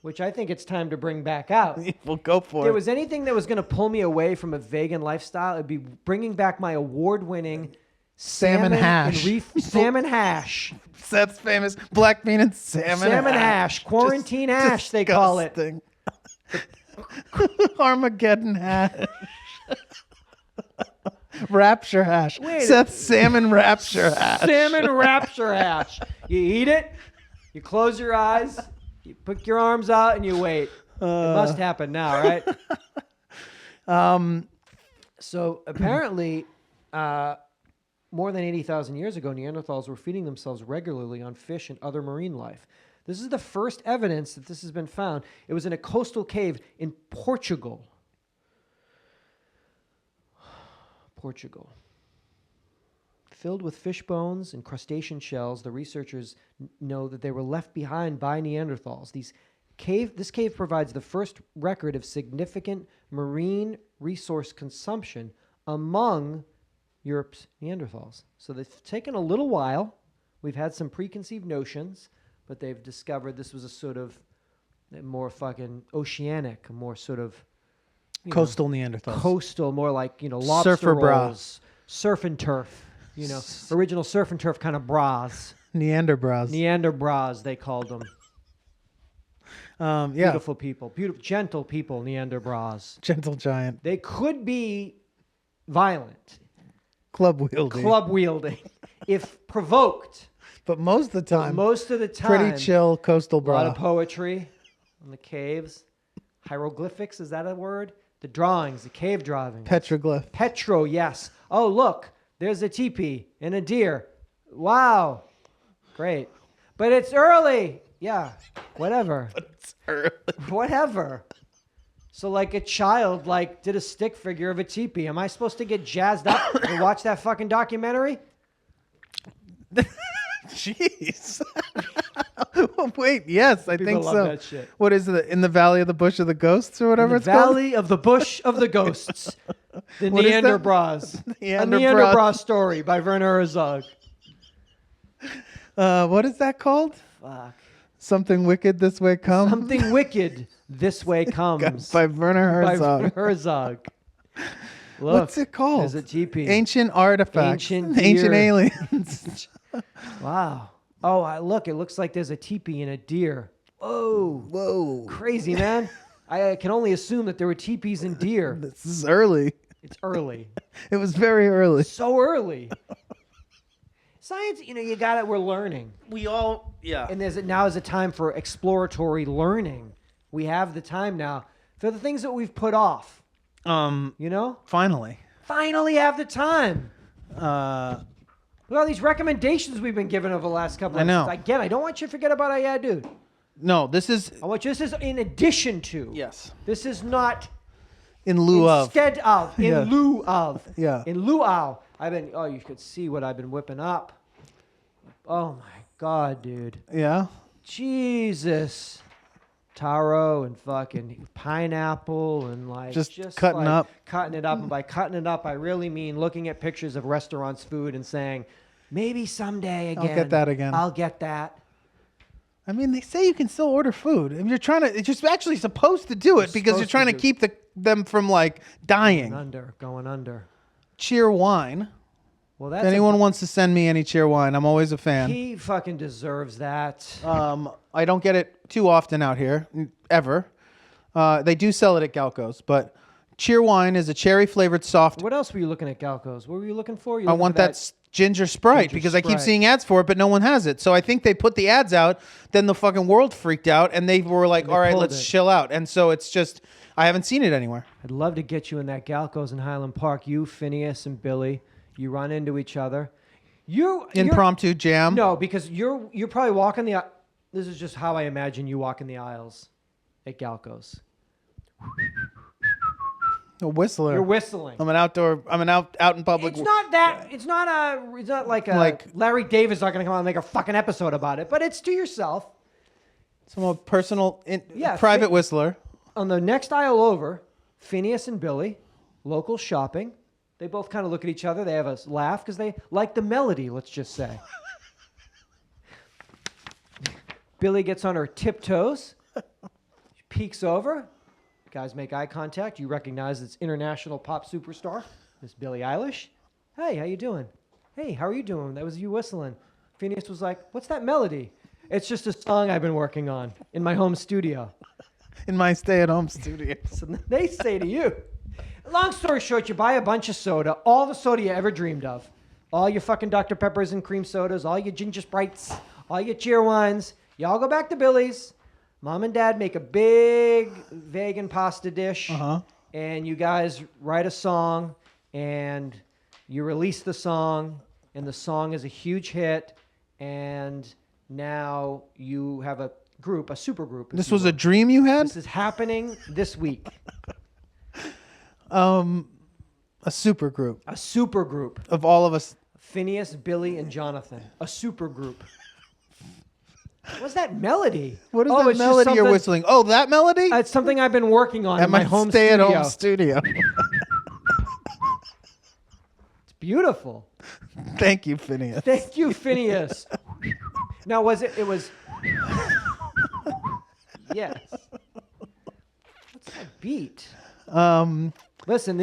which I think it's time to bring back out. We'll go for If there it. was anything that was going to pull me away from a vegan lifestyle, it'd be bringing back my award-winning Salmon hash. salmon hash. Seth's famous black bean and salmon. Salmon hash. Quarantine hash, they call it. Disgusting. Armageddon hash. Rapture hash. Wait. Seth's salmon rapture hash. Salmon rapture hash. You eat it, you close your eyes, you put your arms out, and you wait. It must happen now, right? So apparently, more than 80,000 years ago, Neanderthals were feeding themselves regularly on fish and other marine life. This is the first evidence that this has been found. It was in a coastal cave in Portugal. Portugal. Filled with fish bones and crustacean shells, the researchers know that they were left behind by Neanderthals. This cave provides the first record of significant marine resource consumption among Europe's Neanderthals. So they've taken a little while. We've had some preconceived notions, but they've discovered this was a sort of more fucking oceanic, more sort of Coastal Neanderthals. coastal, more like, lobster Surfer bra. rolls, surf and turf, original surf and turf kind of bras. Neander bras. Neander bras, they called them. Yeah. Beautiful people, gentle people, Neander bras. Gentle giant. They could be violent, Club wielding. club wielding, if provoked. But most of the time, Most of the time, pretty chill coastal a lot bra. of poetry on the caves. Hieroglyphics, is that a word? The drawings, the cave drawings. Petroglyph. Petro, yes. Oh, look, there's a teepee and a deer. Wow. Great. But it's early. Yeah, whatever. It's early. Whatever. So like a child did a stick figure of a teepee. Am I supposed to get jazzed up and watch that fucking documentary? Jeez. Wait, yes, I People think love so. that shit. What is it? In the Valley of the Bush of the Ghosts or whatever In it's the called? Valley of the Bush of the Ghosts. The What is that? Neander Bras. A Neander Neander Bras. Bras story by Werner Herzog. What is that called? Fuck. Something Wicked This Way Comes? Something Wicked This Way Comes. By Werner By Herzog. Werner Herzog. Look, What's it called? There's a teepee. Ancient Artifacts. Ancient Ancient deer. Aliens. Wow. Oh, look, it looks like there's a teepee and a deer. Whoa. Whoa. Crazy, man. I can only assume that there were teepees and deer. This is early. It's early. It was very early. So early. Science, you got it. We're learning. We all, yeah. And now is a time for exploratory learning. We have the time now for the things that we've put off. Finally. Finally have the time. Uh, Look at all these recommendations we've been given over the last couple of I know. Again, I don't want you to forget about UhhYeahDude. no, this is, This is in addition to. yes, This is not in lieu of. instead of. In Yeah. lieu of. Yeah. In lieu of. You could see what I've been whipping up. Oh my God, dude. Yeah. Jesus. Taro and fucking pineapple and Just cutting up. Cutting it up. And by cutting it up, I really mean looking at pictures of restaurants' food and saying, maybe someday again. I'll get that again. I'll get that. I mean, they say you can still order food. And you're actually supposed to do it because you're supposed trying to to do keep them from dying. Going under. Cheer wine. Well, If that's anyone wants to send me any cheer wine, I'm always a fan. he fucking deserves that. I don't get it too often out here, ever. They do sell it at Galco's, but cheer wine is a cherry flavored soft. What else were you looking at, Galco's? What were you looking for? I want that ginger Sprite Ginger because I keep Sprite. seeing ads for it, but no one has it. So I think they put the ads out. Then the fucking world freaked out, and they were like, they "All right, pulled let's it. chill out." And so it's just I haven't seen it anywhere. I'd love to get you in that Galco's in Highland Park. You, Phineas, and Billy. You run into each other. You're Impromptu jam. No, because you're probably walking the. This is just how I imagine you walking the aisles at Galco's. A whistler. You're whistling. I'm an out in public. It's not that. It's not like Larry David's not going to come out and make a fucking episode about it. But it's to yourself. Some personal, Yeah, private whistler. On the next aisle over, Phineas and Billy, local shopping. They both kind of look at each other. They have a laugh because they like the melody, let's just say. Billy gets on her tiptoes. She peeks over. Guys make eye contact. You recognize it's international pop superstar, Miss Billie Eilish. Hey, how you doing? Hey, how are you doing? That was you whistling. Phineas was like, what's that melody? It's just a song I've been working on in my home studio. In my stay-at-home studio. So they say to you, long story short, you buy a bunch of soda, all the soda you ever dreamed of, all your fucking Dr. Peppers and cream sodas, all your ginger Sprites, all your cheer wines. You all go back to Billy's. Mom and Dad make a big vegan pasta dish, and you guys write a song, and you release the song, and the song is a huge hit, and now you have a group, a super group. This was a dream you had? This is happening this week. A super group A super group. of all of us. Phineas, Billy, and Jonathan. A super group. What's that melody? What is Oh, that it's just melody you're something- whistling? Oh, that melody? It's something I've been working on At in my my home stay-at-home studio. studio. It's beautiful. Thank you, Phineas. Thank you, Phineas. Now, was it? It was. Yes. What's that beat? Listen,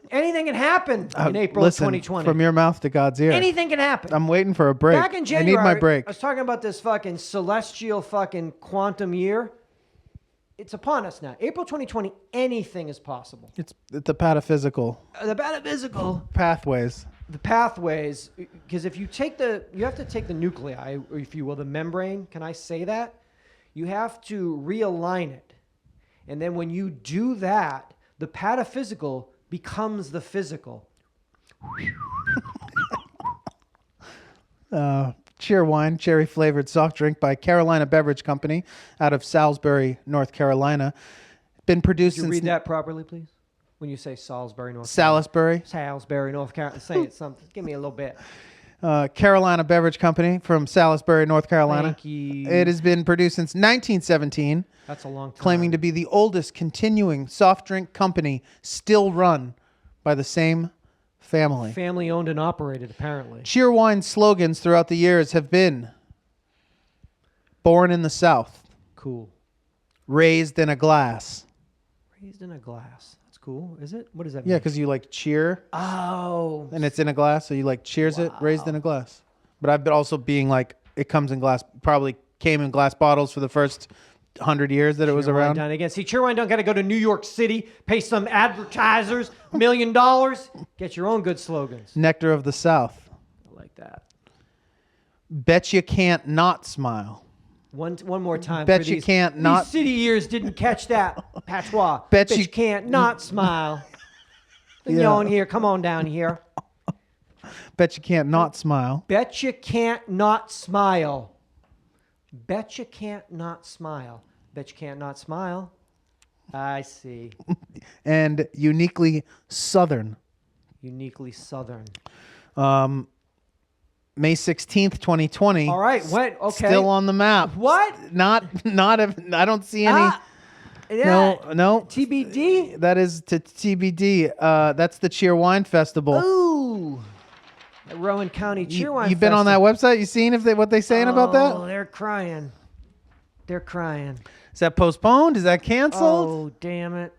anything can happen in April listen, 2020. from your mouth to God's ear. Anything can happen. I'm waiting for a break. Back in January, I need my break. I was talking about this fucking celestial fucking quantum year. It's upon us now. April 2020, anything is possible. It's the pataphysical The metaphysical, pathways. the pathways, because if you have to take the nuclei, or if you will, the membrane. Can I say that? You have to realign it. And then when you do that, the pataphysical becomes the physical. Cheer wine, cherry flavored soft drink by Carolina Beverage Company out of Salisbury, North Carolina. Been produced Could you since read that properly, please? When you say Salisbury, North Salisbury. Salisbury, North Carolina. Say it something. Give me a little bit. Carolina Beverage Company from Salisbury, North Carolina. Thank you. It has been produced since 1917, That's a long time. claiming to be the oldest continuing soft drink company still run by the same family. Family owned and operated, apparently. Cheerwine's slogans throughout the years have been born in the South, Cool. raised in a glass. Raised in a glass. That's cool. Is it? What does that Yeah, mean? because you like cheer Oh. and it's in a glass, so you like cheers it, raised in a glass. But I've been also being like, it comes in glass, probably came in glass bottles for the first 100 years that it was Cheerwine around. done again. See, Cheerwine don't got to go to New York City, pay some advertisers $1 million. Get your own good slogans. Nectar of the South. I like that. Bet you can't not smile. One more time. Bet for you these, can't not- These city ears didn't catch that patois. Bet you you- can't not smile. Yeah. You on here? Come on down here. Bet you can't not smile. Bet you can't not smile. Bet you can't not smile. Bet you can't not smile. I see. And uniquely Southern. Uniquely Southern. May 16th, 2020. All right. What? Okay. Still on the map. What? I don't see any. Yeah. No. TBD. That is to TBD. That's the Cheer Wine Festival. Ooh. At Rowan County Cheerwine. You've been on that website? You seen what they saying about that? Oh, they're crying. They're crying. Is that postponed? Is that canceled? Oh, damn it.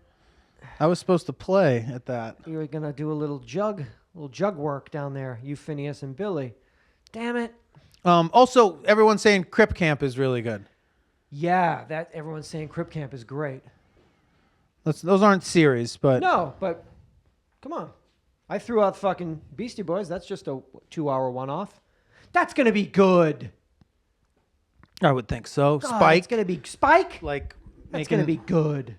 I was supposed to play at that. You were going to do a little jug work down there, you, Phineas, and Billy. Damn it. Also, everyone's saying Crip Camp is really good. Yeah, that everyone's saying Crip Camp is great. Those aren't series, but No, but come on. I threw out fucking Beastie Boys. That's just a 2-hour one-off. That's going to be good. I would think so. God, Spike, It's going to be Spike? like That's going to be good.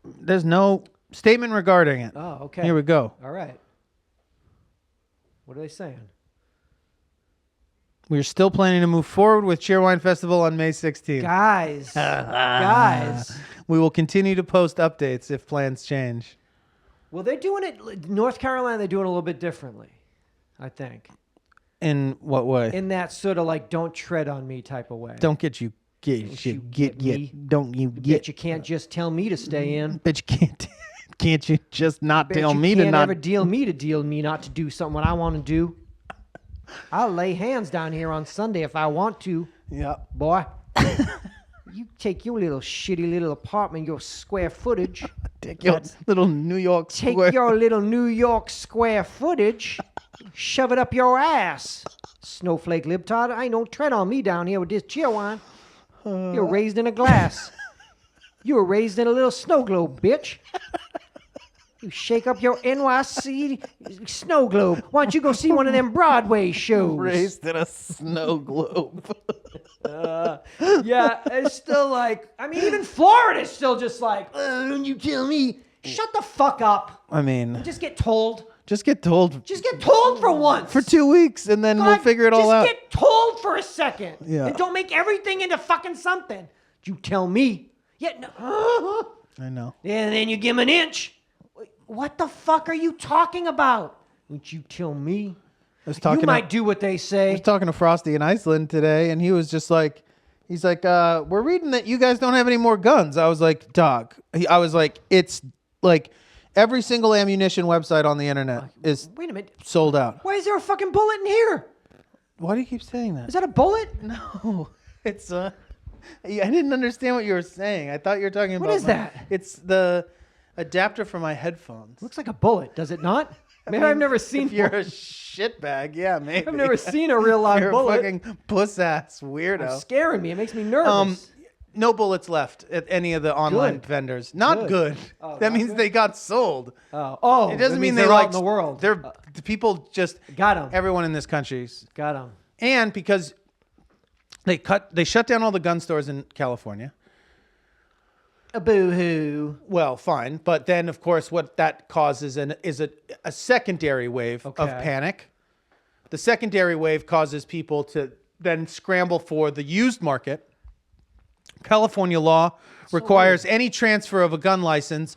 There's no statement regarding it. Oh, okay. Here we go. All right. What are they saying? We're still planning to move forward with Cheerwine Festival on May 16th. Guys. We will continue to post updates if plans change. Well, they're doing it, North Carolina, they're doing it a little bit differently, I think. In what way? In that sort of like, don't tread on me type of way. Don't get you get Don't shit you get get me. don't you Bet get you can't just tell me to stay in. Bet you can't you just not Bet tell you me can't to not ever deal me not to do something what I want to do. I'll lay hands down here on Sunday if I want to, Yeah. boy. You take your little shitty little apartment, your square footage. Take your little New York Take square. your little New York square footage, shove it up your ass. Snowflake libtard, I ain't no tread on me down here with this Cheerwine. You're raised in a glass. You were raised in a little snow globe, bitch. You shake up your NYC snow globe. Why don't you go see one of them Broadway shows? Raised in a snow globe. Yeah, it's still like, I mean, even Florida's still just like, don't you tell me. Shut the fuck up. I mean, Just get told. just get told Just get told for once. for 2 weeks and then we'll God, figure it all out. Just get told for a second. Yeah. And don't make everything into fucking something. You tell me. Yeah, no. I know. And then you give him an inch. What the fuck are you talking about? Won't you tell me? I was talking You might do what they I say. was talking to Frosty in Iceland today, and he was just like, he's like, we're reading that you guys don't have any more guns. I was like, dog. I was like, it's like every single ammunition website on the internet is Wait a minute. sold out. Why is there a fucking bullet in here? Why do you keep saying that? Is that a bullet? No, it's I didn't understand what you were saying. I thought you were talking about. What is that? It's the adapter for my headphones. Looks like a bullet, does it not? Maybe mean, I've never seen If you're one. a shitbag, yeah, maybe. I've never seen a real live You're bullet. a fucking puss ass weirdo. It's scaring me. It makes me nervous. No bullets left at any of the online Good. vendors. Not Good. good. Oh, That not means good? they got sold. Oh, It doesn't that mean means they they're out like in the world. They're the people just Got him. everyone in this country, Got him. and because they shut down all the gun stores in California. A boo-hoo. Well, fine, but then of course what that causes is a secondary wave of Okay. panic. The secondary wave causes people to then scramble for the used market. California law requires any transfer of a gun license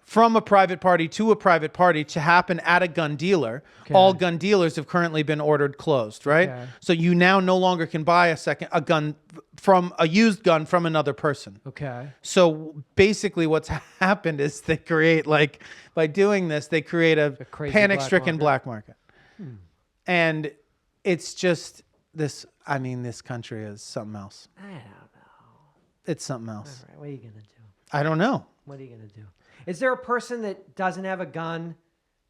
from a private party to a private party to happen at a gun dealer. Okay. All gun dealers have currently been ordered closed, right? Okay. So you now no longer can buy a used gun from another person. Okay. So basically what's happened is they create by doing this, they create a crazy panic-stricken black black market. And it's just this country is something else. I don't know. It's something else. All right, what are you going to do? I don't know. What are you going to do? Is there a person that doesn't have a gun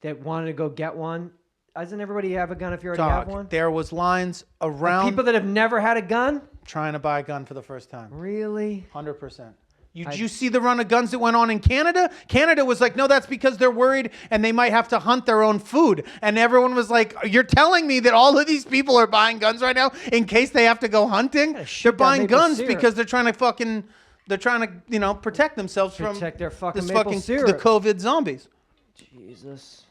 that wanted to go get one? Doesn't everybody have a gun if you already have one? There was lines around People that have never had a gun? trying to buy a gun for the first time. Really? 100%. Did you see the run of guns that went on in Canada? Canada was like, no, that's because they're worried and they might have to hunt their own food. And everyone was like, you're telling me that all of these people are buying guns right now in case they have to go hunting? They're buying guns because they're trying to protect themselves from their fucking this maple syrup. the COVID zombies. Jesus.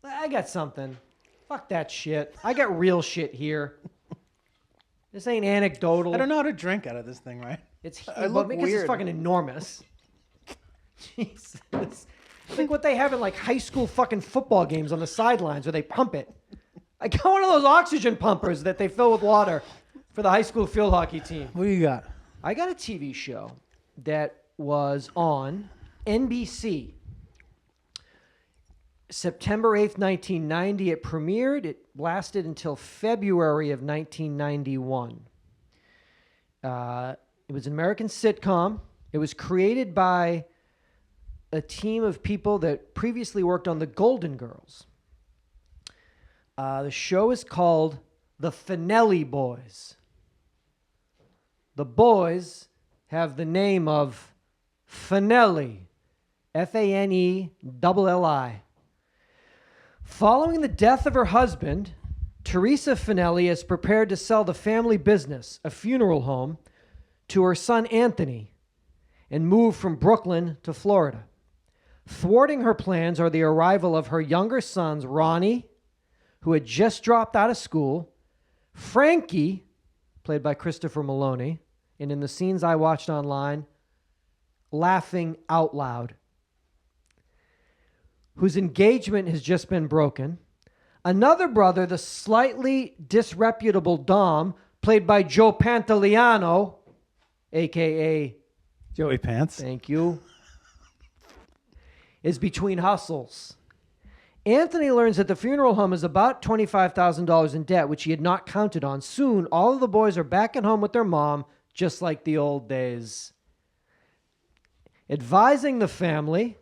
I got something. Fuck that shit. I got real shit here. This ain't anecdotal. I don't know how to drink out of this thing, right? It's look because it's weird. fucking enormous. Jesus. It's like what they have in like high school fucking football games on the sidelines where they pump it. I got one of those oxygen pumpers that they fill with water for the high school field hockey team. What do you got? I got a TV show that was on NBC. September 8th, 1990, it premiered. It lasted until February of 1991. It was an American sitcom. It was created by a team of people that previously worked on The Golden Girls. The show is called The Fanelli Boys. The boys have the name of Fanelli, Fanelli. Following the death of her husband, Teresa Fanelli is prepared to sell the family business, a funeral home, to her son Anthony and move from Brooklyn to Florida. Thwarting her plans are the arrival of her younger sons, Ronnie, who had just dropped out of school, Frankie, played by Christopher Maloney, and in the scenes I watched online, laughing out loud, whose engagement has just been broken. Another brother, the slightly disreputable Dom, played by Joe Pantoliano, a.k.a. Joey Pants. Thank you, is between hustles. Anthony learns that the funeral home is about $25,000 in debt, which he had not counted on. Soon, all of the boys are back at home with their mom, just like the old days. Advising the family,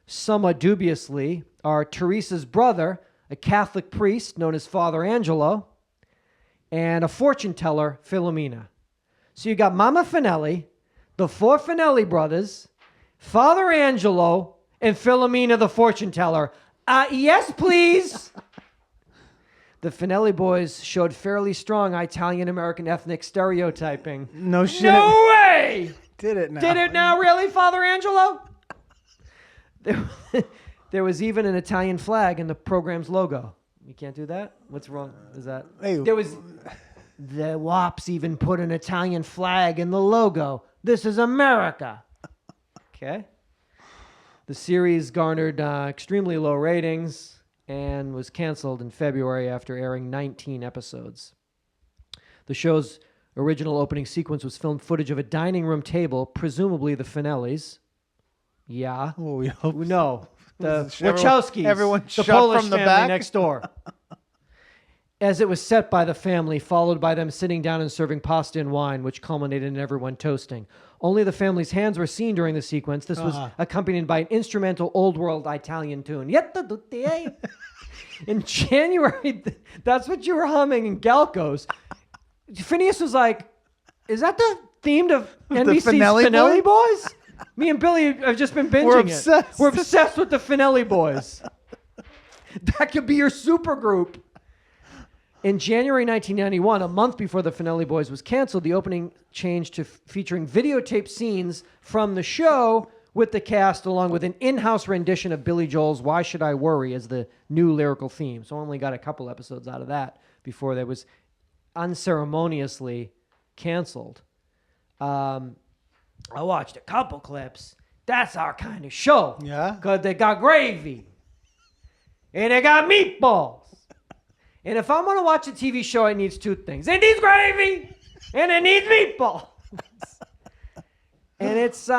somewhat dubiously, are Teresa's brother, a Catholic priest known as Father Angelo, and a fortune teller, Philomena. So you got Mama Fanelli, the four Fanelli brothers, Father Angelo, and Philomena the fortune teller. Yes, please. The Fanelli Boys showed fairly strong Italian-American ethnic stereotyping. No shit. No way! Did it now. Did it now, really, Father Angelo? There was even an Italian flag in the program's logo. You can't do that? What's wrong? Is that... Hey. There was... The WAPs even put an Italian flag in the logo. This is America. Okay. The series garnered extremely low ratings and was canceled in February after airing 19 episodes. The show's original opening sequence was filmed footage of a dining room table, presumably the Fanellis. Yeah. Oh, we hope so. No. The Everyone- Wachowskis. everyone the shot Polish from the family back? next door. As it was set by the family, followed by them sitting down and serving pasta and wine, which culminated in everyone toasting. Only the family's hands were seen during the sequence. This was accompanied by an instrumental old world Italian tune. In January, that's what you were humming in Galco's. Phineas was like, is that the theme to NBC's Fanelli Boys? Me and Billy have just been binging We're obsessed. We're obsessed with the Fanelli Boys. That could be your super group. In January 1991, a month before the Fanelli Boys was canceled, the opening changed to featuring videotaped scenes from the show with the cast, along with an in-house rendition of Billy Joel's Why Should I Worry as the new lyrical theme. So I only got a couple episodes out of that before that was unceremoniously canceled. I watched a couple clips, That's our kind of show. Yeah. Because they got gravy. And they got meatballs. And if I'm going to watch a TV show, it needs two things. It needs gravy and it needs meatballs. And it's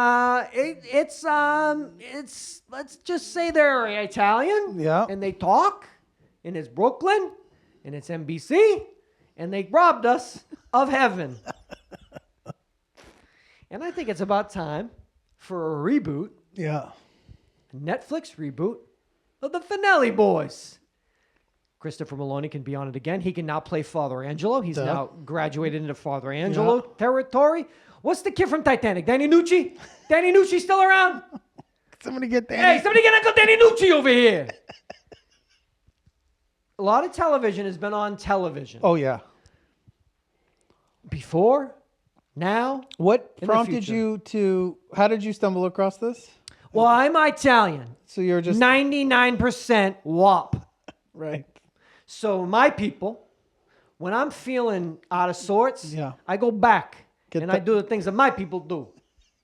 let's just say they're Italian. Yeah. And they talk. And it's Brooklyn. And it's NBC. And they robbed us of heaven. And I think it's about time for a reboot. Yeah. A Netflix reboot of the Fanelli Boys. Christopher Maloney can be on it again. He can now play Father Angelo. He's now graduated into Father Angelo territory. What's the kid from Titanic? Danny Nucci? Danny Nucci still around? Somebody get Danny. Hey, somebody get Uncle Danny Nucci over here. A lot of television has been on television. Oh, yeah. Before, now, What in the prompted future. you to... How did you stumble across this? Well, I'm Italian. So you're just... 99% WAP. Right. So my people, when I'm feeling out of sorts, Yeah. I go back Get and the- I do the things that my people do.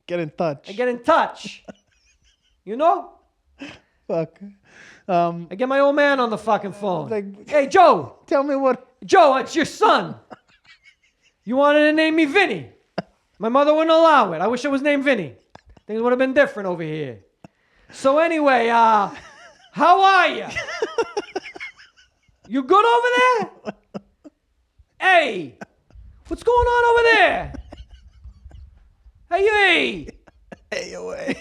Get in touch. I get in touch. You know? Fuck. I get my old man on the fucking phone. Like- Hey, Joe. Tell me what... Joe, it's your son. You wanted to name me Vinny. My mother wouldn't allow it. I wish it was named Vinny. Things would have been different over here. So anyway, how are you? You good over there? Hey, what's going on over there? Hey. Hey, away.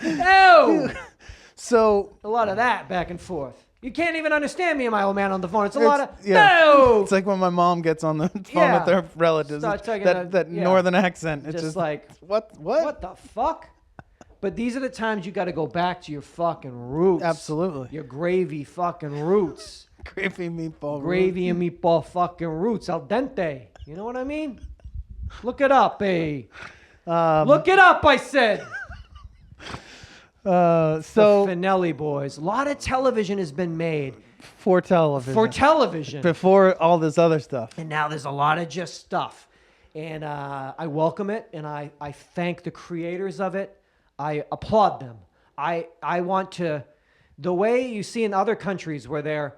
Oh. So... A lot of that back and forth. You can't even understand me and my old man on the phone. It's a lot of, yeah. no. It's like when my mom gets on the phone Yeah. with their relatives. Start talking That yeah. northern accent. It's Just just like, What? what the fuck? But these are the times you got to go back to your fucking roots. Absolutely. Your gravy fucking roots. Gravy meatball. Gravy and meatball fucking roots. Al dente. You know what I mean? Look it up, eh? Look it up, I said. So The Fanelli Boys. A lot of television has been made for television. for television. Before all this other stuff. And now there's a lot of just stuff. And I welcome it, and I thank the creators of it. I applaud them. I want to, the way you see in other countries where they're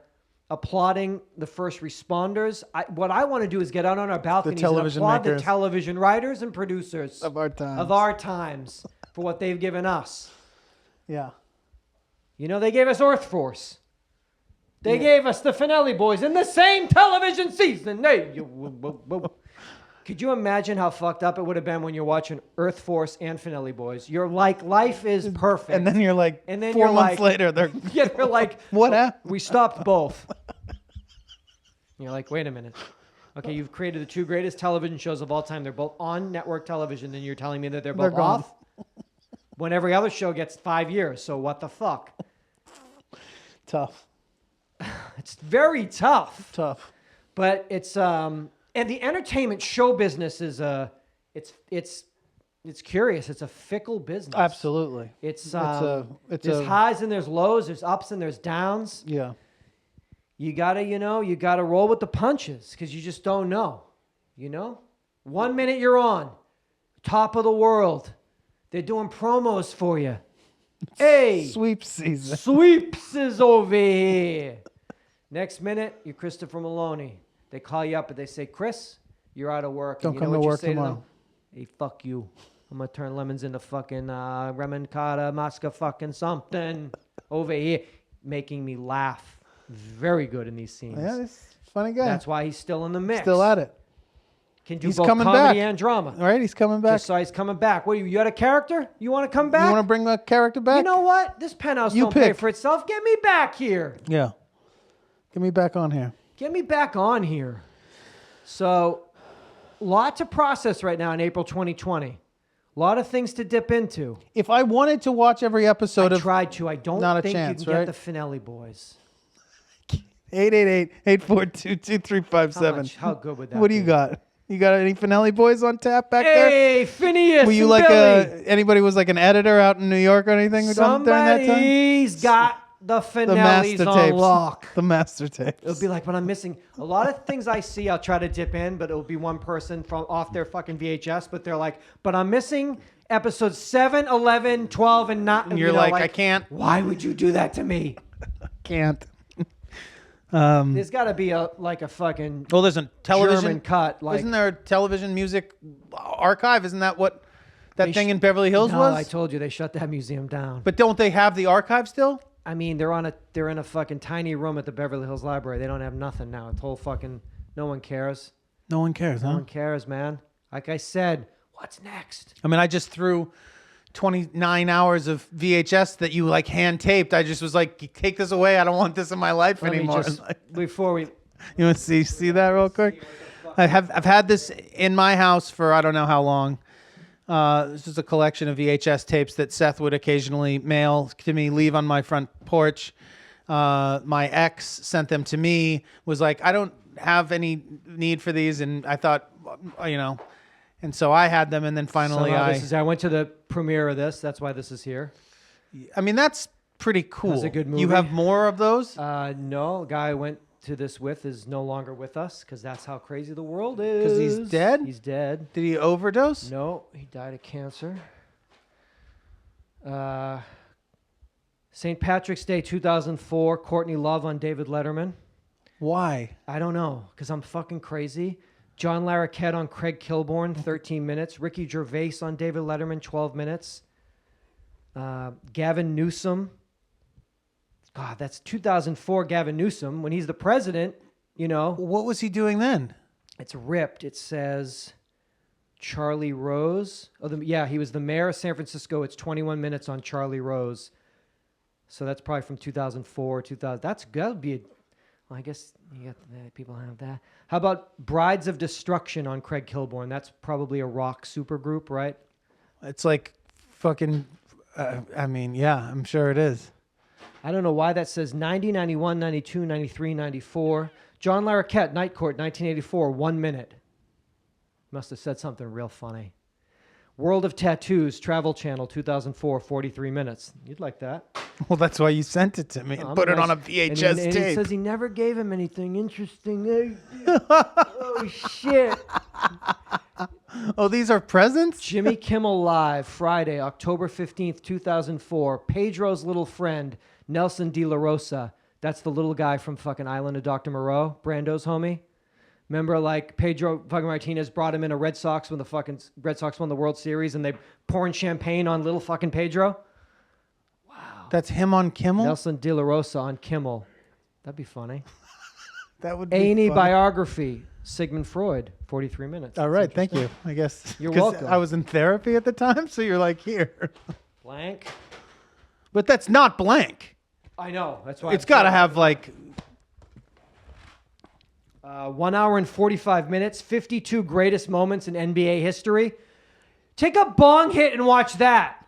applauding the first responders, what I want to do is get out on our balconies and television applaud makers. the television writers and producers Of our times. of our times for what they've given us. Yeah. You know, they gave us Earth Force. They gave us the Fanelli Boys in the same television season. Could you imagine how fucked up it would have been when you're watching Earth Force and Finelli Boys? You're like, life is perfect. And then you're like, And then 4 you're months like- later, they're yeah, they're like, what happened? we stopped both. You're like, wait a minute. Okay, you've created the two greatest television shows of all time. They're both on network television, and you're telling me that they're both They're gone. off? When every other show gets 5 years, so what the fuck? Tough. It's very tough. Tough. But it's and the entertainment show business is it's curious. It's a fickle business. It's It's it's there's a highs and there's lows, there's ups and there's downs. yeah. You gotta roll with the punches because you just don't know. You know? 1 minute you're on, top of the world. They're doing promos for you. Hey, Sweep season. Sweeps is over here. Next minute, you're Christopher Maloney. They call you up and they say, Chris, you're out of work. Don't and you come know to what work you say tomorrow. To them? Hey, fuck you. I'm going to turn lemons into fucking remoncada, masca fucking something over here. Making me laugh very good in these scenes. Yeah, he's a funny guy. That's why he's still in the mix. Still at it. Can do He's both coming comedy back. and drama. All right, he's coming back. Just so he's coming back. What, you got a character? You want to come back? You want to bring the character back? You know what? This penthouse You don't pay pick. for itself. Get me back here. Yeah. Get me back on here. Get me back on here. So, lot to process right now in April 2020. A lot of things to dip into. If I wanted to watch every episode I of tried to. I don't Not a think chance, you can right? get the Fanelli Boys. 888-842-2357. How good would that What do you be? got? You got any Fanelli boys on tap back there? Hey, Phineas Were you and like Billy. anybody was like an editor out in New York or anything during that time? Somebody's got the The Fanelli's master on tapes. lock. The master tapes. It'll be like, but I'm missing a lot of things I see. I'll try to dip in, but it'll be one person from off their fucking VHS. But they're like, but I'm missing episodes 7, 11, 12, and 9. And you're like, I can't. Why would you do that to me? Can't. There's got to be a fucking Well, there's a television German cut. Like, isn't there a television music archive? Isn't that what that They thing sh- in Beverly Hills no, was? I told you they shut that museum down. But don't they have the archive still? I mean, they're in a fucking tiny room at the Beverly Hills Library. They don't have nothing now. It's whole fucking no one cares. No one cares, No huh? one cares, man. Like I said, what's next? I mean, I just threw 29 hours of VHS that you like hand taped. I just was like, take this away. I don't want this in my life Let me anymore. just before we You want to see that real quick? I've had this in my house for I don't know how long. This is a collection of VHS tapes that Seth would occasionally mail to me, leave on my front porch. My ex sent them to me, was like, I don't have any need for these. And I thought, and so I had them. And then finally I went to the premiere of this. That's why this is here. I mean, that's pretty cool. That's a good You movie. have more of those? No, the guy I went to this with is no longer with us because that's how crazy the world is. 'Cause he's dead? He's dead. Did he overdose? No, he died of cancer. St. Patrick's Day 2004, Courtney Love on David Letterman. Why? I don't know, because I'm fucking crazy. John Larroquette on Craig Kilborn, 13 minutes. Ricky Gervais on David Letterman, 12 minutes. Gavin Newsom. God, that's 2004 Gavin Newsom. When he's the president, What was he doing then? it's ripped. It says Charlie Rose. He was the mayor of San Francisco. It's 21 minutes on Charlie Rose. So that's probably from 2004, 2000. That would be well, I guess you got that. People have that. How about Brides of Destruction on Craig Kilborn? That's probably a rock supergroup, right? It's like fucking, I'm sure it is. I don't know why that says 90, 91, 92, 93, 94. John Larroquette, Night Court, 1984, 1 minute. Must have said something real funny. World of Tattoos, Travel Channel, 2004, 43 minutes. You'd like that. Well, that's why you sent it to me and I'm put it nice. on a VHS and tape. it says he never gave him anything interesting. Oh, shit. Oh, these are presents? Jimmy Kimmel Live, Friday, October 15th, 2004. Pedro's little friend, Nelson De La Rosa. That's the little guy from fucking Island of Dr. Moreau, Brando's homie. Remember, like, Pedro fucking Martinez brought him in a Red Sox when the fucking Red Sox won the World Series and they pouring champagne on little fucking Pedro? That's him on Kimmel? Nelson De La Rosa on Kimmel. That'd be funny. That would be A&E funny. biography, Sigmund Freud, 43 minutes. All right, thank you. I guess. You're 'cause welcome. I was in therapy at the time, so you're like, here. Blank. But that's not blank. I know. That's why It's got to have, like, 1 hour and 45 minutes, 52 greatest moments in NBA history. Take a bong hit and watch that.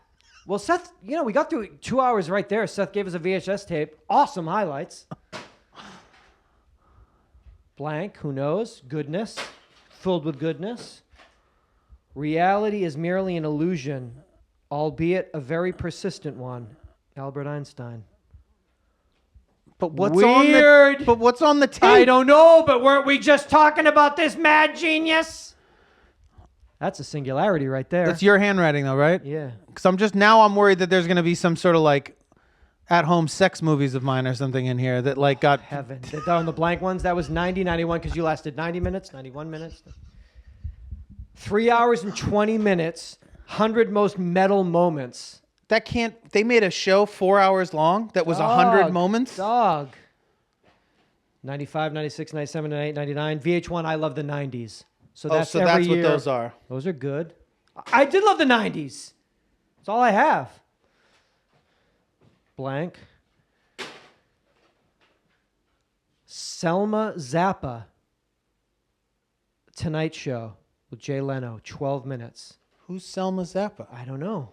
Well, Seth, we got through 2 hours right there. Seth gave us a VHS tape. Awesome highlights. Blank, who knows? Goodness. Filled with goodness. Reality is merely an illusion, albeit a very persistent one. Albert Einstein. but what's Weird. on the, but what's on the tape? I don't know, but weren't we just talking about this mad genius? That's a singularity right there. That's your handwriting, though, right? Yeah. Because I'm worried that there's going to be some sort of like at-home sex movies of mine or something in here that like got Heaven. On the blank ones, that was 90, 91, because you lasted 90 minutes, 91 minutes. 3 hours and 20 minutes, 100 most metal moments. that can't. They made a show 4 hours long that was 100 moments. Dog. 95, 96, 97, 98, 99. VH1, I love the 90s. So that's every that's year. what those are. Those are good. I did love the 90s. That's all I have. Blank. Selma Zappa. Tonight Show with Jay Leno. 12 minutes. Who's Selma Zappa? I don't know.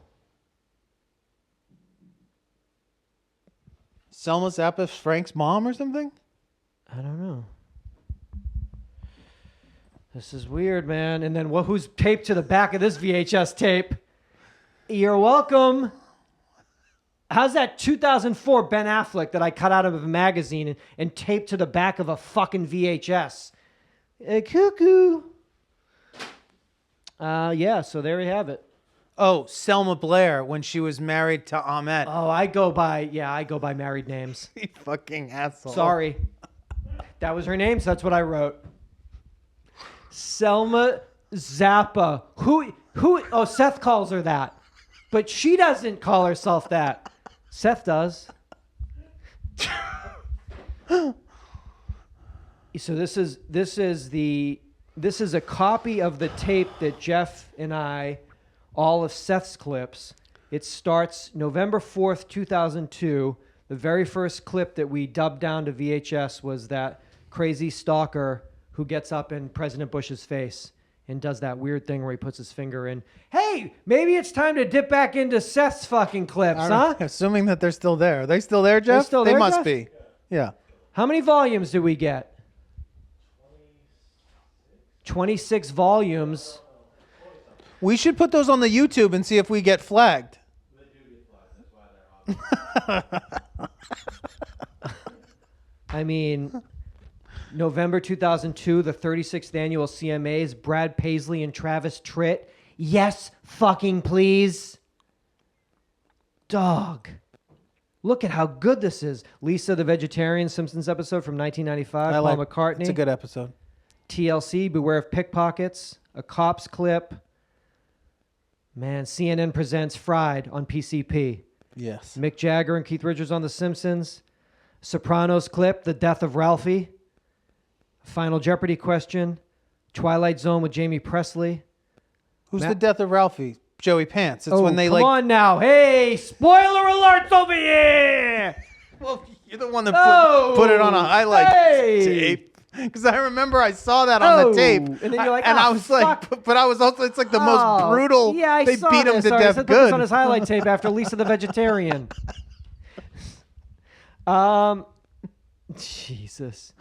Selma Zappa's Frank's mom or something? I don't know. This is weird, man. And then who's taped to the back of this VHS tape? You're welcome. How's that 2004 Ben Affleck that I cut out of a magazine and taped to the back of a fucking VHS? Cuckoo. Yeah, so there you have it. Oh, Selma Blair when she was married to Ahmet. Oh, I go by married names. You fucking asshole. Sorry. That was her name, so that's what I wrote. Selma Zappa. Who oh, Seth calls her that. But she doesn't call herself that. Seth does. So this is a copy of the tape that Jeff and I, all of Seth's clips. It starts November 4th, 2002. The very first clip that we dubbed down to VHS was that crazy stalker who gets up in President Bush's face and does that weird thing where he puts his finger in. Hey, maybe it's time to dip back into Seth's fucking clips, huh? Assuming that they're still there. Are they still there, Jeff? Still they there, must Jeff? be. Yeah. How many volumes did we get? 26 volumes. We should put those on the YouTube and see if we get flagged. I mean, November 2002, the 36th annual CMAs, Brad Paisley and Travis Tritt. Yes, fucking please. Dog. Look at how good this is. Lisa the Vegetarian Simpsons episode from 1995. Paul McCartney. It's a good episode. TLC, Beware of Pickpockets. A Cops clip. Man, CNN presents Fried on PCP. Yes. Mick Jagger and Keith Richards on The Simpsons. Sopranos clip, The Death of Ralphie. Final Jeopardy question. Twilight Zone with Jamie Presley. Who's the death of Ralphie? Joey Pants. It's when they come on now. Hey, spoiler alerts over here. Well, you're the one that put it on a highlight tape. Because I remember I saw that on the tape. And then you're like, I was fuck. like, but I was also, it's like the most brutal. Yeah, I they saw beat him this. to Sorry, death I put good. this on his highlight tape after Lisa the Vegetarian. Jesus.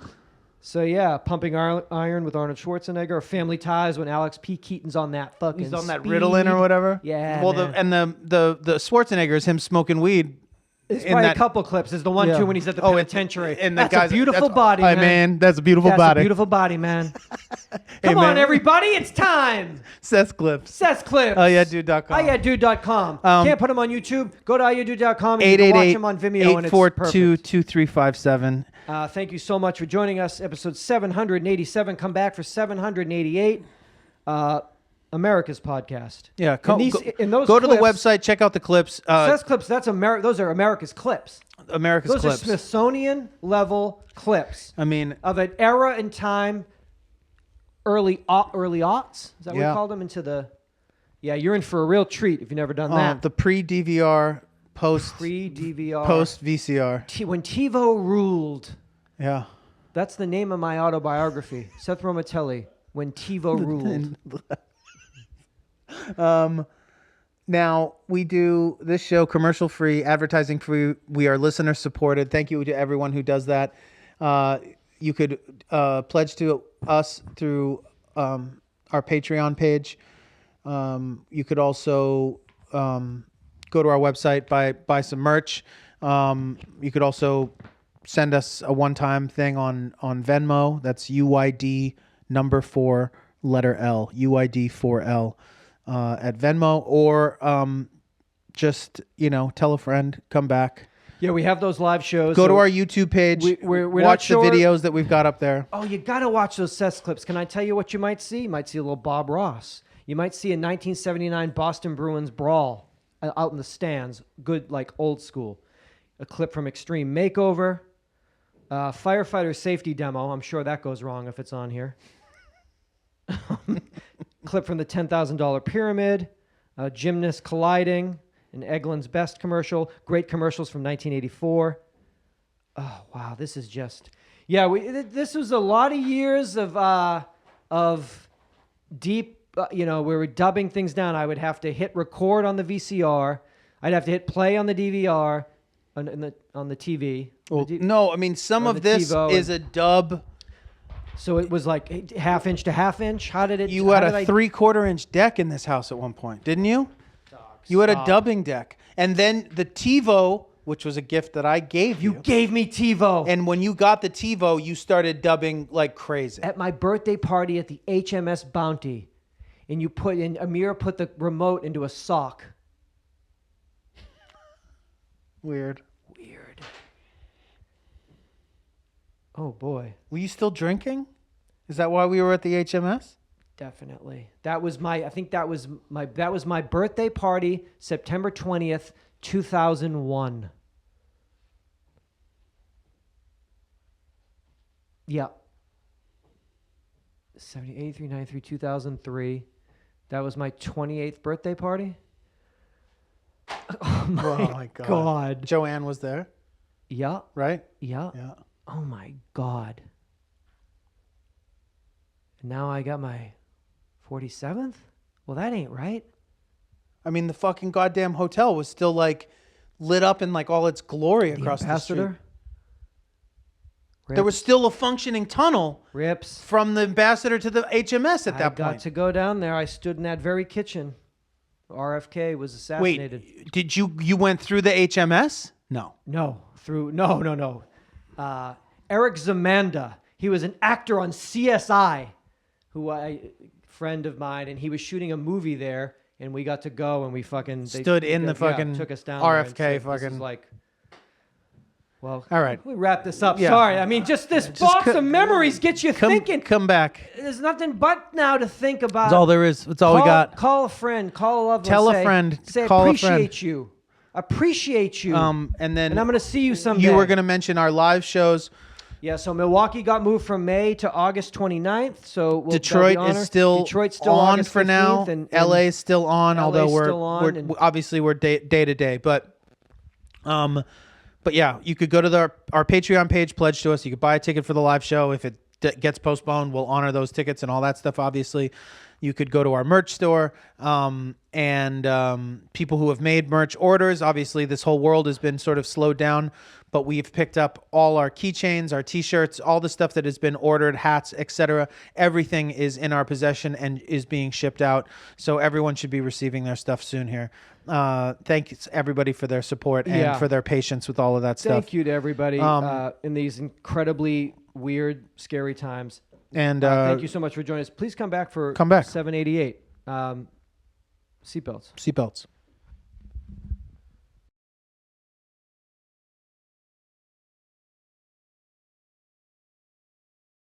So yeah, Pumping Iron with Arnold Schwarzenegger, or Family Ties when Alex P. Keaton's on that fucking He's on that speed. Ritalin or whatever. Yeah. Well, man. the Schwarzenegger is him smoking weed. It's probably a couple clips. There's the one too when he's at the penitentiary. And the that's guy's a beautiful body, Hey, man. that's a beautiful That's body. a beautiful body, man. Hey, Come on, man. everybody, it's time. Seth's clips. Seth's clips. UhhYeahDude.com. UhhYeahDude.com. Can't put them on YouTube. Go to UhhYeahDude.com and you can watch them on Vimeo. And it's perfect. 842-2357. Thank you so much for joining us. Episode 787. Come back for 788. America's podcast. Yeah, go to the website, check out the clips. Seth's clips. Those are America's clips. America's Those clips. are Smithsonian level clips. I mean, of an era in time, early aughts. Is that what we Yeah. called them? Yeah, you're in for a real treat if you've never done that. the pre-DVR, Pre-DVR, post-VCR. when TiVo ruled. Yeah. That's the name of my autobiography. Seth Romatelli. When TiVo ruled. Now, we do this show commercial free, advertising free. We are listener supported. Thank you to everyone who does that. You could pledge to us through our Patreon page. You could also go to our website, buy some merch. You could also send us a one-time thing on Venmo. That's UYD number 4 letter L, UYD 4L. At Venmo, or just tell a friend, come back. Yeah, we have those live shows. Go to our YouTube page. We're watch the videos that we've got up there. Oh, you got to watch those Seth clips. Can I tell you what you might see? You might see a little Bob Ross. You might see a 1979 Boston Bruins brawl out in the stands. Good, like old school. A clip from Extreme Makeover. Firefighter safety demo. I'm sure that goes wrong if it's on here. Clip from the $10,000 Pyramid, Gymnast Colliding, an Eggland's Best commercial, great commercials from 1984. Oh, wow, this is just... Yeah, this was a lot of years of deep, we were dubbing things down. I would have to hit record on the VCR. I'd have to hit play on the DVR, on the TV. Well, no, I mean, some of this is a dub... So it was like half inch to half inch. How did it? You had a 3/4 inch deck in this house at one point, didn't you? You had a dubbing deck, And then the TiVo, which was a gift that I gave you. You gave me TiVo. And when you got the TiVo, you started dubbing like crazy. At my birthday party at the HMS Bounty, and Amir put the remote into a sock. Weird. Oh boy. Were you still drinking? Is that why we were at the HMS? Definitely. That was my birthday party, September 20th, 2001. Yeah. 83, 93, 2003. That was my 28th birthday party. Oh my God. Joanne was there, Yeah. right? Yeah. Yeah. Oh my God. And now I got my 47th? Well, that ain't right. I mean, the fucking goddamn hotel was still like lit up in like all its glory across the street. There was still a functioning tunnel Rips. from the Ambassador to the HMS at that I got point. to go down there. I stood in that very kitchen. RFK was assassinated. Wait, did you went through the HMS? No. No. Eric Zamanda. He was an actor on CSI, friend of mine, and he was shooting a movie there, and we got to go, and we fucking stood in the fucking took us down RFK there and said, fucking. This is like, well, all right. We wrap this up. Yeah. Sorry, I mean, just this box of memories gets you thinking. Come back. There's nothing but now to think about. That's all there is. That's all we got. Call a friend. Call a loved one. Tell a friend. Say call appreciate you. Appreciate you. And then I'm going to see you someday. You were going to mention our live shows. Yeah, so Milwaukee got moved from May to August 29th. So Detroit is still on August for now. And LA is still on, although we're obviously we're day to day. But yeah, you could go to our Patreon page, pledge to us. You could buy a ticket for the live show. If it gets postponed, we'll honor those tickets and all that stuff. Obviously, you could go to our merch store and people who have made merch orders. Obviously, this whole world has been sort of slowed down, but we've picked up all our keychains, our T-shirts, all the stuff that has been ordered, hats, etc. Everything is in our possession and is being shipped out. So everyone should be receiving their stuff soon here. Thanks everybody for their support and for their patience with all of that stuff. Thank you to everybody in these incredibly weird, scary times. And thank you so much for joining us. Please come back for 788. Seatbelts. Seatbelts.